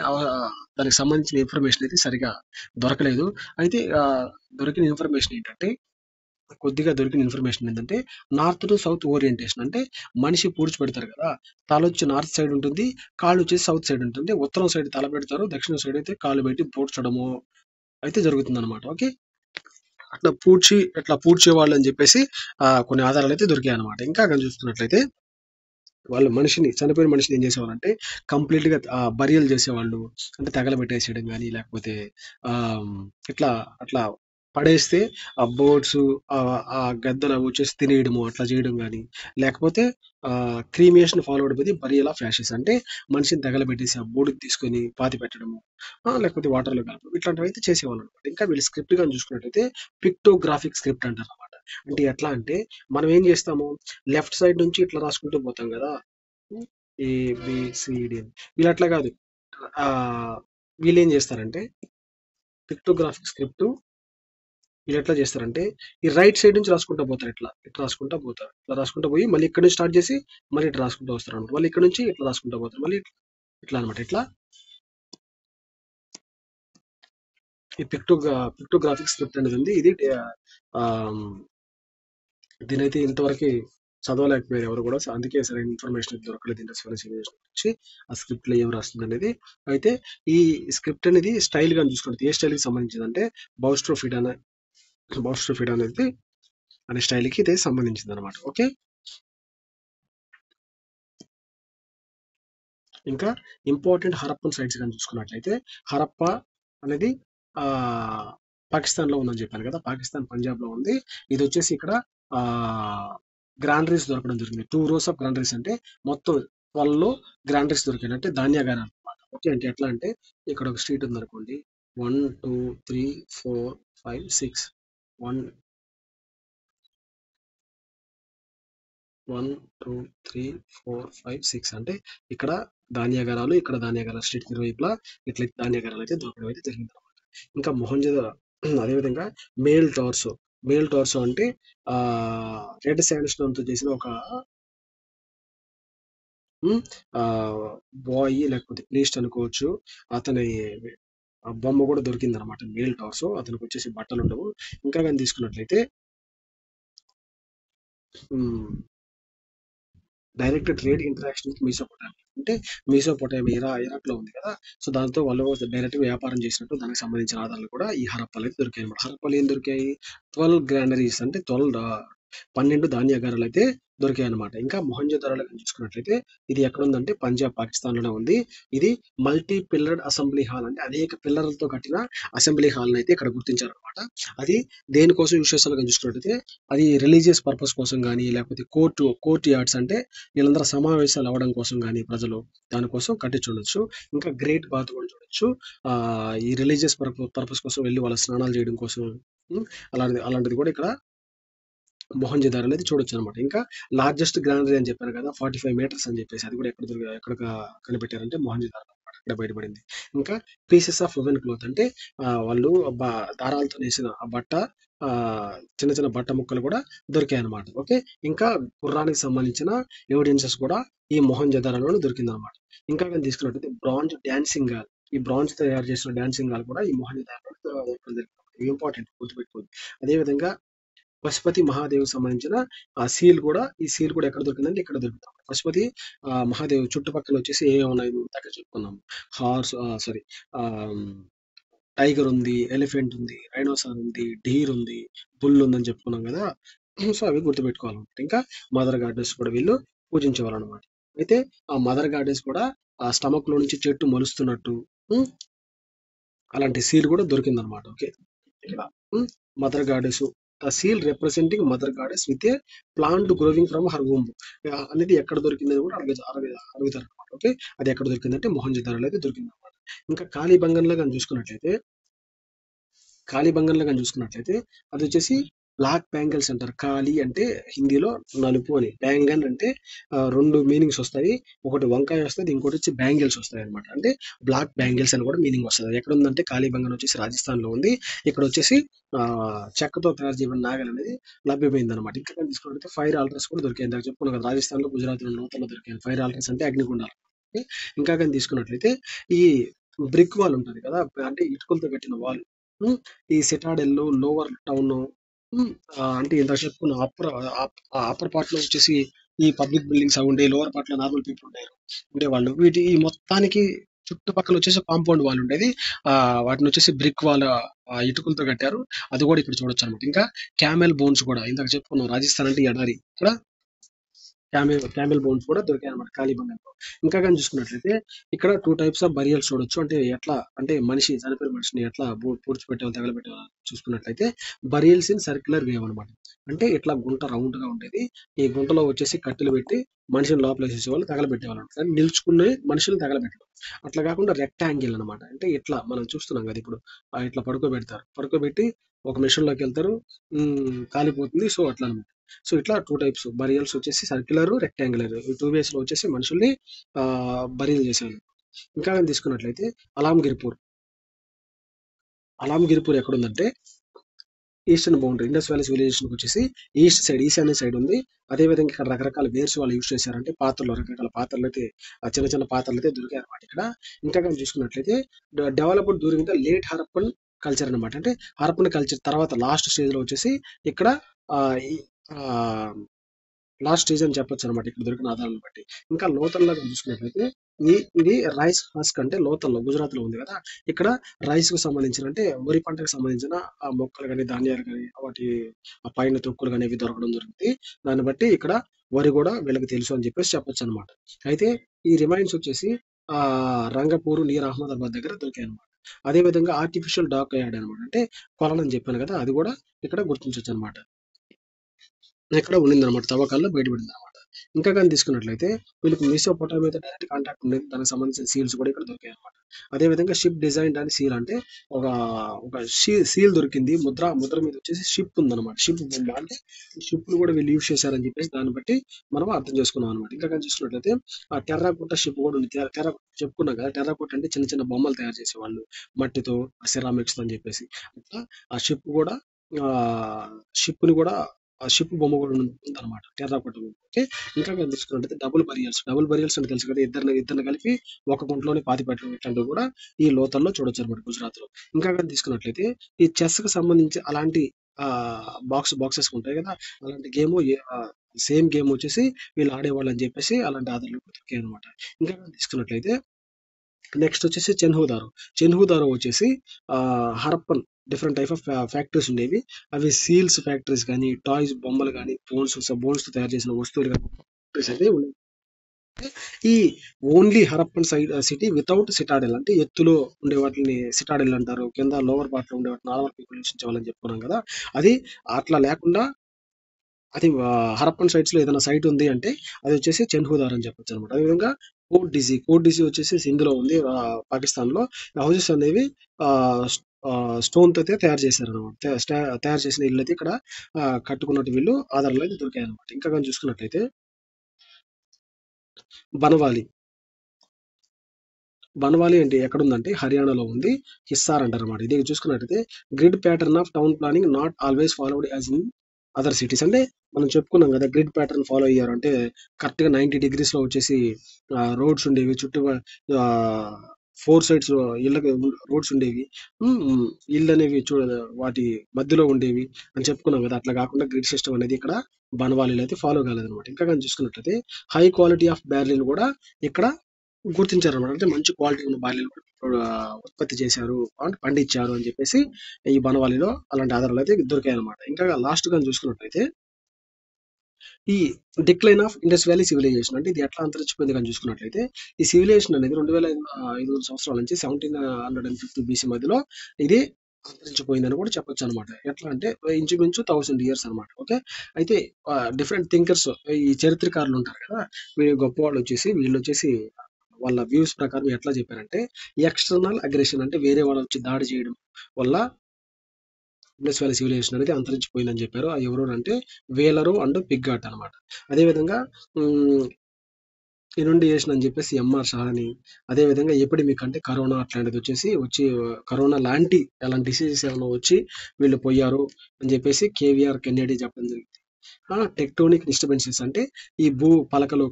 దానికి సంబంధించిన ఇన్ఫర్మేషన్ అయితే సరిగా దొరకలేదు. అయితే దొరికిన ఇన్ఫర్మేషన్ ఏంటంటే కొద్దిగా దొరికిన ఇన్ఫర్మేషన్ ఏంటంటే నార్త్ టు సౌత్ ఓరియంటేషన్. అంటే మనిషి పూడ్చి పెడతారు కదా, తల వచ్చి నార్త్ సైడ్ ఉంటుంది, కాళ్ళు వచ్చేసి సౌత్ సైడ్ ఉంటుంది. ఉత్తరం సైడ్ తల పెడతారు, దక్షిణ సైడ్ అయితే కాళ్ళు పెట్టి పూడ్చడము అయితే జరుగుతుంది అనమాట. ఓకే. అట్లా పూడ్చేవాళ్ళు అని చెప్పేసి కొన్ని ఆధారాలు అయితే దొరికాయి అనమాట. ఇంకా కానీ చూస్తున్నట్లయితే వాళ్ళు చనిపోయిన మనిషిని ఏం చేసేవాళ్ళంటే కంప్లీట్ గా బరియల్ చేసేవాళ్ళు. అంటే తగలబెట్టేసేయడం కానీ, లేకపోతే ఆ ఇట్లా అట్లా పడేస్తే ఆ బర్డ్స్ ఆ గద్దలు అవి వచ్చేసి తినేయడము అట్లా చేయడం కానీ, లేకపోతే క్రీమియేషన్ ఫాలో అవడం అనేది బరియల్ ఆఫ్ యాషెస్. అంటే మనిషిని తగలబెట్టేసి ఆ బూడిద తీసుకొని పాతి పెట్టడము, లేకపోతే వాటర్ లో కలపడం, ఇట్లాంటివి అయితే చేసేవాళ్ళు అనమాట. ఇంకా వీళ్ళు స్క్రిప్ట్ గా చూసుకున్నట్టయితే పిక్టోగ్రాఫిక్ స్క్రిప్ట్ అంటారు అనమాట. అంటే ఎట్లా అంటే మనం ఏం చేస్తాము, లెఫ్ట్ సైడ్ నుంచి ఇట్లా రాసుకుంటూ పోతాం కదా, ఏబిసిడి అని. వీళ్ళు అట్లా కాదు. ఆ వీళ్ళు ఏం చేస్తారంటే పిక్టోగ్రాఫిక్ స్క్రిప్ట్ వీళ్ళు ఎట్లా చేస్తారంటే ఈ రైట్ సైడ్ నుంచి రాసుకుంటూ పోతారు, ఇట్లా రాసుకుంటూ పోతారు, ఇట్లా రాసుకుంటూ పోయి మళ్ళీ ఇక్కడ నుంచి స్టార్ట్ చేసి మళ్ళీ ఇట్లా రాసుకుంటూ వస్తారు అనమాట. మళ్ళీ ఇక్కడ నుంచి ఇట్లా రాసుకుంటూ పోతారు, మళ్ళీ ఇట్లా అనమాట. ఇట్లా ఈ పిక్టోగ్రాఫిక్ స్క్రిప్ట్ అనేది ఉంది. ఇది ఆ, దీనైతే ఇంతవరకు చదవలేకపోయారు ఎవరు కూడా. సో అందుకే సరైన ఇన్ఫర్మేషన్ దొరకలేదు ఇండస్ట్రియల్ సివిలైజేషన్ గురించి, ఆ స్క్రిప్ట్ లో ఏం రాస్తుంది అనేది. అయితే ఈ స్క్రిప్ట్ అనేది స్టైల్ గా చూసుకుంటే ఏ స్టైల్ కి సంబంధించింది అంటే బౌస్ట్రోఫిడ్ అనేది అనే స్టైల్ కి ఇది సంబంధించింది అనమాట. ఓకే. ఇంకా ఇంపార్టెంట్ హరప్పన్ సైట్స్ కానీ చూసుకున్నట్లయితే హరప్ప అనేది ఆ పాకిస్తాన్ లో ఉందని చెప్పాను కదా, పాకిస్తాన్ పంజాబ్ లో ఉంది. ఇది వచ్చేసి ఇక్కడ ఆ గ్రాండరీస్ దొరకడం జరిగింది. 2 rows ఆఫ్ గ్రాండరీస్, అంటే మొత్తం 12 లో గ్రాండరీస్ దొరికాయి, అంటే ధాన్యాగారం అనమాట. ఓకే. అంటే ఎట్లా అంటే ఇక్కడ ఒక స్ట్రీట్ ఉంది అనుకోండి, 1 2 3 4 5 6 1 1 2 3 4 5 6 అంటే ఇక్కడ ధాన్యాగారాలు, ఇక్కడ ధాన్యాగారాలు, స్ట్రీట్ ఇరువైపులా ఇట్లా ధాన్యాగారాలు అయితే దొరకడం అయితే జరిగింది అనమాట. ఇంకా మొహంజదారో అదేవిధంగా మేల్ టార్సో అంటే ఆ రెడ్ శాండ్ స్టోన్ తో చేసిన ఒక బాయ్ లేకపోతే ప్రీస్ట్ అనుకోవచ్చు. అతని బొమ్మ కూడా దొరికింది అనమాట, మేల్ టార్సో. అతనికి వచ్చేసి బట్టలు ఉండవు. ఇంకా కానీ తీసుకున్నట్లయితే డైరెక్ట్ ట్రేడ్ ఇంటరాక్షన్ విత్ మెసోపొటామియా. అంటే మెసోపొటామియా ఇరాక్ లో ఉంది కదా, సో దాంతో వాళ్ళు డైరెక్ట్ వ్యాపారం చేసినట్టు దానికి సంబంధించిన ఆధారాలు కూడా ఈ హరప్పాలు అయితే దొరికాయి అనమాట. హరప్పాలు ఏం దొరికాయి, 12 గ్రానరీస్, అంటే 12 ధాన్యాగారాలు అయితే దొరికాయి అనమాట. ఇంకా మొహంజోదారోలో చూసుకున్నట్లయితే ఇది ఎక్కడ ఉందంటే పంజాబ్, పాకిస్తాన్ లోనే ఉంది. ఇది మల్టీ పిల్లర్డ్ అసెంబ్లీ హాల్, అంటే అనేక పిల్లర్లతో కట్టిన అసెంబ్లీ హాల్ అయితే ఇక్కడ గుర్తించారు అనమాట. అది దేనికోసం యూస్ చేస్తారో చూసుకున్నట్లయితే అది రిలీజియస్ పర్పస్ కోసం కానీ, లేకపోతే కోర్ట్ యార్డ్స్, అంటే వీళ్ళందరూ సమావేశాలు అవ్వడం కోసం కానీ ప్రజలు దానికోసం కట్టించుండొచ్చు. ఇంకా గ్రేట్ బాత్ కూడా చూడొచ్చు. ఆ ఈ రిలీజియస్ పర్పస్ కోసం వెళ్ళి వాళ్ళ స్నానాలు చేయడం కోసం. అలాంటిది కూడా ఇక్కడ మొహంజదారో అనేది చూడొచ్చు అనమాట. ఇంకా లార్జెస్ట్ గ్రానరీ అని చెప్పాను కదా, 45 meters అని చెప్పేసి, అది కూడా ఎక్కడ కనిపెట్టారంటే మొహంజదారో అనమాట, ఇక్కడ బయటపడింది. ఇంకా పీసెస్ ఆఫ్ ఉమెన్ క్లోత్, అంటే వాళ్ళు దారాలతో నేసిన ఆ బట్ట, ఆ చిన్న చిన్న బట్ట ముక్కలు కూడా దొరికాయి అనమాట. ఓకే. ఇంకా గుర్రానికి సంబంధించిన ఎవిడెన్సెస్ కూడా ఈ మొహంజదారోలో దొరికింది అనమాట. ఇంకా కానీ తీసుకున్నట్టయితే బ్రాంజ్ డాన్సింగ్ గర్ల్, ఈ బ్రాంజ్ తయారు చేసిన డాన్సింగ్ హాల్ కూడా ఈ మొహంజదారో దొరకడం జరిగింది. ఇంపార్టెంట్ గుర్తుపెట్టుకోండి. అదేవిధంగా పశుపతి మహాదేవ్ సంబంధించిన ఆ సీల్ కూడా, ఈ సీల్ కూడా ఎక్కడ దొరికిందంటే ఇక్కడ దొరుకుతుంది. పశుపతి మహాదేవ్ చుట్టుపక్కల వచ్చేసి ఏ ఉన్నాయి దగ్గర చెప్పుకున్నాము. హార్స్ సారీ టైగర్ ఉంది, ఎలిఫెంట్ ఉంది, రైనోసార్ ఉంది, డీర్ ఉంది, బుల్ ఉందని చెప్పుకున్నాం కదా. సో అవి గుర్తుపెట్టుకోవాలన్నమాట. ఇంకా మదర్ గార్డెన్స్ కూడా వీళ్ళు పూజించేవాళ్ళనమాట. అయితే ఆ మదర్ గార్డెన్స్ కూడా ఆ స్టమక్ లో నుంచి చెట్టు మొలుస్తున్నట్టు ఉమ్, అలాంటి సీల్ కూడా దొరికిందనమాట. ఓకే, ఇక్కడ mother goddess seal representing mother goddess with a plant growing from her womb అనేది ఎక్కడ దొరికింది కూడా అడుగుతారు అనమాట. ఓకే, అది ఎక్కడ దొరికిందంటే మొహంజదారోలో అయితే దొరికింది అనమాట. ఇంకా కాళీబంగన్లో కానీ చూసుకున్నట్లయితే, అది వచ్చేసి బ్లాక్ బ్యాంగిల్స్ అంటారు. కాళీ అంటే హిందీలో నలుపు అని, బ్యాంగన్ అంటే రెండు మీనింగ్స్ వస్తాయి. ఒకటి వంకాయ వస్తుంది, ఇంకోటి వచ్చి బ్యాంగిల్స్ వస్తాయి అనమాట. అంటే బ్లాక్ బ్యాంగిల్స్ అని కూడా మీనింగ్ వస్తుంది. ఎక్కడ ఉందంటే కాళీబంగన్ వచ్చేసి రాజస్థాన్ లో ఉంది. ఇక్కడ వచ్చేసి ఆ చెక్కతో తయారు చేయబడిన నాగల్ అనేది లభ్యమైంది అనమాట. ఇంకా కానీ తీసుకున్నట్లయితే ఫైర్ ఆల్టర్స్ కూడా దొరికాయి. ఇందాక చెప్పుకున్నాం కదా, రాజస్థాన్ లో, గుజరాత్ లో, నూతన దొరికాయి ఫైర్ ఆల్టర్స్ అంటే అగ్నిగుండాలు. ఇంకా కానీ తీసుకున్నట్లయితే ఈ బ్రిక్ వాల్ ఉంటుంది కదా, అంటే ఇటుకలతో కట్టిన వాల్, ఈ సిటాడెల్, లోవర్ టౌన్, అంటే ఇంత చెప్పుకున్న అప్పర్ పార్ట్ లో వచ్చేసి ఈ పబ్లిక్ బిల్డింగ్స్ అవి ఉండే, లోవర్ పార్ట్ లో నార్మల్ పీపుల్ ఉండేవాళ్ళు. వీటి ఈ మొత్తానికి చుట్టుపక్కల వచ్చేసి కాంపౌండ్ వాల్ ఉండేది. వాటిని వచ్చేసి బ్రిక్ వాల్ ఇటుకలతో కట్టారు. అది కూడా ఇక్కడ చూడొచ్చు అనమాట. ఇంకా క్యామెల్ బోన్స్ కూడా ఇందాక చెప్పుకున్నాం, రాజస్థాన్ అంటే ఎడారి, ఇక్కడ క్యామెల్ బోన్స్ కూడా దొరికాయి అనమాట కాళీబంగన్లో. ఇంకా కానీ చూసుకున్నట్లయితే ఇక్కడ టూ టైప్స్ ఆఫ్ బరియల్స్ చూడొచ్చు. అంటే ఎట్లా అంటే మనిషి చనిపోయిన మనిషిని ఎట్లా పూడ్చిపెట్టాలి, తగలబెట్టాలి చూసుకున్నట్లయితే బరియల్స్ ఇన్ సర్క్యులర్ వేవ్ అనమాట. అంటే ఇట్లా గుంట రౌండ్ గా ఉండేది. ఈ గుంటలో వచ్చేసి కట్టెలు పెట్టి మనిషిని లోపల వేసేసేవాళ్ళు, తగలబెట్టేవాళ్ళు అనమాట. నిల్చుకునే మనుషులు తగలబెట్టడం. అట్లా కాకుండా రెక్టాంగిల్ అనమాట. అంటే ఇట్లా మనం చూస్తున్నాం కదా ఇప్పుడు, ఇట్లా పడుకోబెడతారు, పడుకోబెట్టి ఒక మిషన్ లోకి వెళ్తారు, కాలిపోతుంది. సో అట్లా అనమాట. సో ఇట్లా టూ టైప్స్ బరియల్స్ వచ్చేసి సర్క్యులర్, రెక్టాంగులర్, ఈ టూ వేస్ లో వచ్చేసి మనుషుల్ని బరియల్ చేశారు. ఇంకా కానీ తీసుకున్నట్లయితే అలాంగిర్పూర్. అలాంగిర్పూర్ ఎక్కడ ఉందంటే eastern boundary, Indus valley civilisation వచ్చేసి ఈస్ట్ సైడ్, ఈశాన్య సైడ్ ఉంది. అదే విధంగా ఇక్కడ రకరకాల వేర్స్ వాళ్ళు యూస్ చేశారంటే పాత్రలు, రకరకాల పాత్రలు అయితే, చిన్న చిన్న పాత్రలు అయితే దొరికాయి అనమాట ఇక్కడ. ఇంకా కానీ చూసుకున్నట్లయితే developed during the late Harappan culture అనమాట. అంటే హరప్పన్ కల్చర్ తర్వాత లాస్ట్ స్టేజ్ లో వచ్చేసి ఇక్కడ ఆ, ఈ- ఆ, లాస్ట్ స్టేజ్ అని చెప్పొచ్చు అనమాట ఇక్కడ దొరికిన ఆధారాలను బట్టి. ఇంకా లోతల్లో చూసుకున్నట్లయితే ఇది రైస్ హస్క్, అంటే లోతల్లో గుజరాత్ లో ఉంది కదా. ఇక్కడ రైస్ కు సంబంధించిన, అంటే వరి పంటకు సంబంధించిన ఆ మొక్కలు కానీ, ధాన్యాలు కానీ, వాటి ఆ పైన తొక్కులు కానీ ఇవి దొరకడం జరుగుతుంది. దాన్ని బట్టి ఇక్కడ వరి కూడా వీళ్ళకి తెలుసు అని చెప్పేసి చెప్పొచ్చు అనమాట. అయితే ఈ రిమైన్స్ వచ్చేసి రంగపూర్ నీర్ అహ్మదాబాద్ దగ్గర దొరికాయి అనమాట. అదే విధంగా ఆర్టిఫిషియల్ డాక్ యార్డ్ అనమాట, అంటే కొలను చెప్పాను కదా, అది కూడా ఇక్కడ గుర్తించవచ్చు అనమాట. ఇక్కడ ఉండిందనమాట, తవ్వకాల్లో బయటపడింది అనమాట. ఇంకా కానీ తీసుకున్నట్లయితే వీళ్ళకి మెసోపొటామియాతో డైరెక్ట్ కాంటాక్ట్ ఉండేది. దానికి సంబంధించిన సీల్స్ కూడా ఇక్కడ దొరికాయి అనమాట. అదే విధంగా షిప్ డిజైన్ అని సీల్, అంటే ఒక ఒక సీల్ దొరికింది. ముద్ర మీద వచ్చేసి షిప్ ఉందన్నమాట, షిప్ బొమ్మ. అంటే షిప్ లు కూడా వీళ్ళు యూజ్ చేశారని చెప్పేసి దాన్ని బట్టి మనం అర్థం చేసుకున్నాం అనమాట. ఇంకా కానీ చూసుకున్నట్లయితే ఆ టెర్రాకోట షిప్ కూడా ఉంది. చెప్పుకున్నాం కదా, టెర్రాకోట అంటే చిన్న చిన్న బొమ్మలు తయారు చేసేవాళ్ళు మట్టితో, సిరామిక్స్ అని చెప్పేసి. అట్లా ఆ షిప్ కూడా ఆ షిప్ ని కూడా ఆ షిప్ బొమ్మ కూడా ఉందన్నమాట, టెర్రాకోట బొమ్మ. ఓకే, ఇంకా కానీ తీసుకున్నట్లయితే డబుల్ బరియల్స్ అని తెలుసు కదా, ఇద్దరిని కలిపి ఒక గుంటలోనే పాతి పెట్టడం, ఇట్లాంటివి కూడా ఈ లోతల్లో చూడొచ్చు అనమాట గుజరాత్ లో. ఇంకా కానీ తీసుకున్నట్లయితే ఈ చెస్ కి సంబంధించి అలాంటి ఆ బాక్సెస్ ఉంటాయి కదా, అలాంటి గేమ్ సేమ్ గేమ్ వచ్చేసి వీళ్ళు ఆడేవాళ్ళు అని చెప్పేసి అలాంటి ఆధారాలు దొరికాయి అనమాట. ఇంకా కానీ తీసుకున్నట్లయితే నెక్స్ట్ వచ్చేసి చెన్హుదారో వచ్చేసి Harappan different type of factories ఉండేవి. అవి సీల్స్ ఫ్యాక్టరీస్ కానీ, టాయ్స్ బొమ్మలు కానీ, బోన్స్ తో తయారు చేసిన వస్తువులు కానీ ఫ్యాక్టరీస్ అయితే ఉన్నాయి. ఈ only Harappan city without Citadel, అంటే ఎత్తులో ఉండే వాటిని సిటాడెల్ అంటారు, కింద లోవర్ పార్ట్ లో ఉండే వాటిని నార్మల్ పీపుల్ నివసించేవాళ్ళని చెప్పుకున్నాం కదా. అది అట్లా లేకుండా అది హరప్పన్ సైట్స్ లో ఏదైనా సైట్ ఉంది అంటే అది వచ్చేసి చెన్హుదార్ అని చెప్పొచ్చు అనమాట. అదేవిధంగా కోట్ డిజీ వచ్చేసి ఇందులో ఉంది, పాకిస్తాన్ లో. హౌసెస్ అనేవి స్టోన్ తో అయితే తయారు చేశారు అనమాట. తయారు చేసిన ఇల్లు అయితే ఇక్కడ కట్టుకున్నట్టు వీళ్ళు ఆధారాలు అయితే దొరికాయి అనమాట. ఇంకా కానీ చూసుకున్నట్లయితే బనవాలి. బనవాలి అంటే ఎక్కడుందంటే హర్యానాలో ఉంది, హిస్సార్ అంటారు అనమాట. ఇది చూసుకున్నట్టయితే grid pattern of town planning not always followed as in other cities. అంటే మనం చెప్పుకున్నాం కదా, గ్రిడ్ ప్యాటర్న్ ఫాలో అయ్యారు అంటే కరెక్ట్ గా 90 degrees లో వచ్చేసి రోడ్స్ ఉండేవి చుట్టూ. 4 సైడ్స్ ఇళ్ళకి రోడ్స్ ఉండేవి. ఇళ్ళు అనేవి వాటి మధ్యలో ఉండేవి అని చెప్పుకున్నాం కదా. అట్లా కాకుండా గ్రిడ్ సిస్టమ్ అనేది ఇక్కడ బనవాలీలో అయితే ఫాలో కాలేదన్నమాట. ఇంకా కానీ చూసుకున్నట్లయితే హై క్వాలిటీ ఆఫ్ బ్యారెల్ కూడా ఇక్కడ గుర్తించారన్నమాట. అంటే మంచి క్వాలిటీ ఉన్న బార్లీలు ఉత్పత్తి చేశారు అంటే పండించారు అని చెప్పేసి ఈ బనవాలీలో అలాంటి ఆధారాలు అయితే దొరికాయి అనమాట. ఇంకా లాస్ట్ గా చూసుకున్నట్లయితే ఈ decline of Indus valley civilisation అంటే ఇది ఎట్లా అంతరించిపోయింది కానీ చూసుకున్నట్లయితే ఈ సివిలైజేషన్ అనేది 2500 సంవత్సరాల నుంచి 1750 BC మధ్యలో ఇది అంతరించిపోయిందని కూడా చెప్పొచ్చు అనమాట. ఎట్లా అంటే ఇంచుమించు 1000 years అనమాట. ఓకే. అయితే డిఫరెంట్ థింకర్స్ ఈ చరిత్రకారులు ఉంటారు కదా, వీళ్ళు గొప్పవాళ్ళు వచ్చేసి వీళ్ళు వచ్చేసి వాళ్ళ వ్యూస్ ప్రకారం ఎట్లా చెప్పారంటే ఎక్స్టర్నల్ అగ్రెషన్ అంటే వేరే వాళ్ళు వచ్చి దాడి చేయడం వల్ల ఇండస్ వ్యాలీ సివిలైజేషన్ అనేది అంతరించిపోయిందని చెప్పారు. అది ఎవరు అంటే వేలరు అండ్ పిగ్గాట్ అనమాట. అదేవిధంగా ఇనుండియేషన్ అని చెప్పేసి ఎంఆర్ షాని, అదేవిధంగా ఎపిడమిక్ అంటే కరోనా అట్లాంటిది వచ్చి కరోనా లాంటి అలాంటి డిసీజెస్ ఏమైనా వచ్చి వీళ్ళు పోయారు అని చెప్పేసి కేవీఆర్ కెన్నెడీ చెప్పడం జరిగింది. టెక్టోనిక్ డిస్టర్బెన్సెస్ అంటే ఈ భూ పలకలు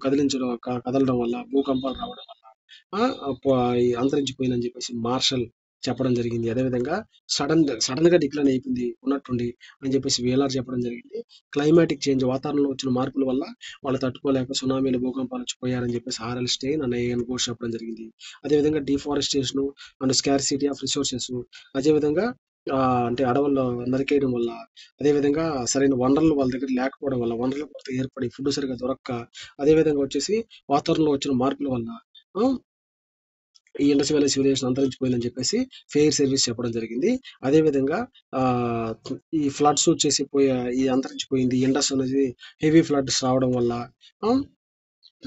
కదలడం వల్ల భూకంపాలు రావడం వల్ల ఈ అంతరించిపోయిందని చెప్పేసి మార్షల్ చెప్పడం జరిగింది. అదేవిధంగా సడన్ గా డిక్లైన్ అయిపోయింది ఉన్నట్టుండి అని చెప్పేసి వేలార్ చెప్పడం జరిగింది. క్లైమాటిక్ చేంజ్ వాతావరణంలో వచ్చిన మార్పుల వల్ల వాళ్ళు తట్టుకోలేక సునామీలు భూకంపాలు వచ్చిపోయారని చెప్పేసి RL Stein and AN Ghosh చెప్పడం జరిగింది. అదేవిధంగా deforestation and scarcity of resources, అదేవిధంగా అంటే అడవుల్లో నరికేయడం వల్ల, అదేవిధంగా సరైన వనరులు వాళ్ళ దగ్గర లేకపోవడం వల్ల వనరుల కొరత ఏర్పడి ఫుడ్ సరిగా దొరక్క, అదేవిధంగా వచ్చేసి వాతావరణంలో వచ్చిన మార్పుల వల్ల ఈ ఇండస్ వ్యాలీ సివిలైజేషన్ అంతరించిపోయిందని చెప్పేసి ఫెయిర్ సర్వీస్ చెప్పడం జరిగింది. అదేవిధంగా ఆ ఈ ఫ్లడ్స్ వచ్చేసి ఈ అంతరించిపోయింది ఇండస్ అనేది హెవీ ఫ్లడ్స్ రావడం వల్ల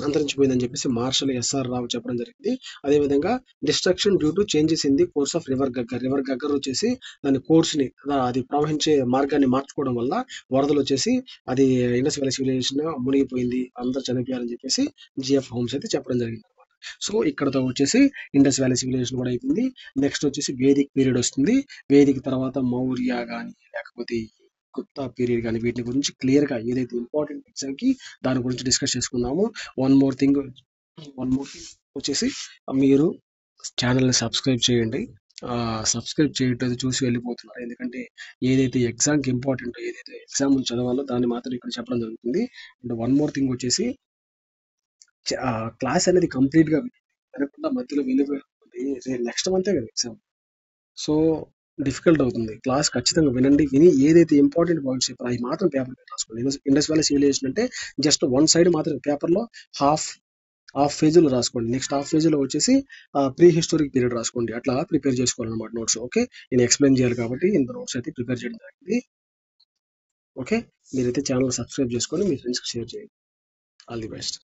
అంతరించిపోయిందని చెప్పేసి మార్షల్ ఎస్ఆర్ రావు చెప్పడం జరిగింది. అదేవిధంగా destruction due to changes in the course of river Ghaggar వచ్చేసి దాని కోర్స్ ని అది ప్రవహించే మార్గాన్ని మార్చుకోవడం వల్ల వరదలు వచ్చేసి అది ఇండస్ వ్యాలీ సివిలైజేషన్ మునిగిపోయింది, అందరు చనిపోయారని చెప్పేసి జిఎఫ్ హోమ్స్ అయితే చెప్పడం జరిగింది. సో ఇక్కడతో వచ్చేసి ఇండస్ వ్యాలీ సివిలైజేషన్ కూడా అయిపోయింది. నెక్స్ట్ వచ్చేసి వేదిక్ పీరియడ్ వస్తుంది. వేదిక్ తర్వాత మౌర్య కానీ లేకపోతే గుప్తా పీరియడ్ కానీ వీటి గురించి క్లియర్ గా ఏదైతే ఇంపార్టెంట్ ఎగ్జామ్ కి దాని గురించి డిస్కస్ చేసుకుందాము. వన్ మోర్ థింగ్ వచ్చేసి మీరు ఛానల్ని సబ్స్క్రైబ్ చేయండి. సబ్స్క్రైబ్ చేయట్లేదు చూసి వెళ్ళిపోతున్నారు, ఎందుకంటే ఏదైతే ఎగ్జామ్కి ఇంపార్టెంట్ ఏదైతే ఎగ్జామ్ చదవాలో దాన్ని మాత్రం ఇక్కడ చెప్పడం జరుగుతుంది. అండ్ వన్ మోర్ థింగ్ వచ్చేసి క్లాస్ అనేది కంప్లీట్ గా వినకుండా మధ్యలో వెళ్ళిపోయి నెక్స్ట్ మంతే కదా ఎగ్జామ్. సో డిఫికల్ట్ అవుతుంది. క్లాస్ ఖచ్చితంగా వినండి, విని ఏదైతే ఇంపార్టెంట్ పాయింట్స్ చెప్పారో అవి మాత్రం పేపర్ మీద రాసుకోండి. ఇండస్ వ్యాలీ సివిలైజేషన్ అంటే జస్ట్ వన్ సైడ్ మాత్రం పేపర్లో హాఫ్ పేజీలో రాసుకోండి. నెక్స్ట్ హాఫ్ పేజీలో వచ్చేసి ప్రీ హిస్టారిక్ పీరియడ్ రాసుకోండి. అట్లా ప్రిపేర్ చేసుకోవాలన్నమాట నోట్స్. ఓకే, నేను ఎక్స్ప్లెయిన్ చేయాలి కాబట్టి ఇంత నోట్స్ అయితే ప్రిపేర్ చేయడం జరిగింది. ఓకే, మీరైతే ఛానల్ సబ్స్క్రైబ్ చేసుకొని మీ ఫ్రెండ్స్కి షేర్ చేయండి. All the best.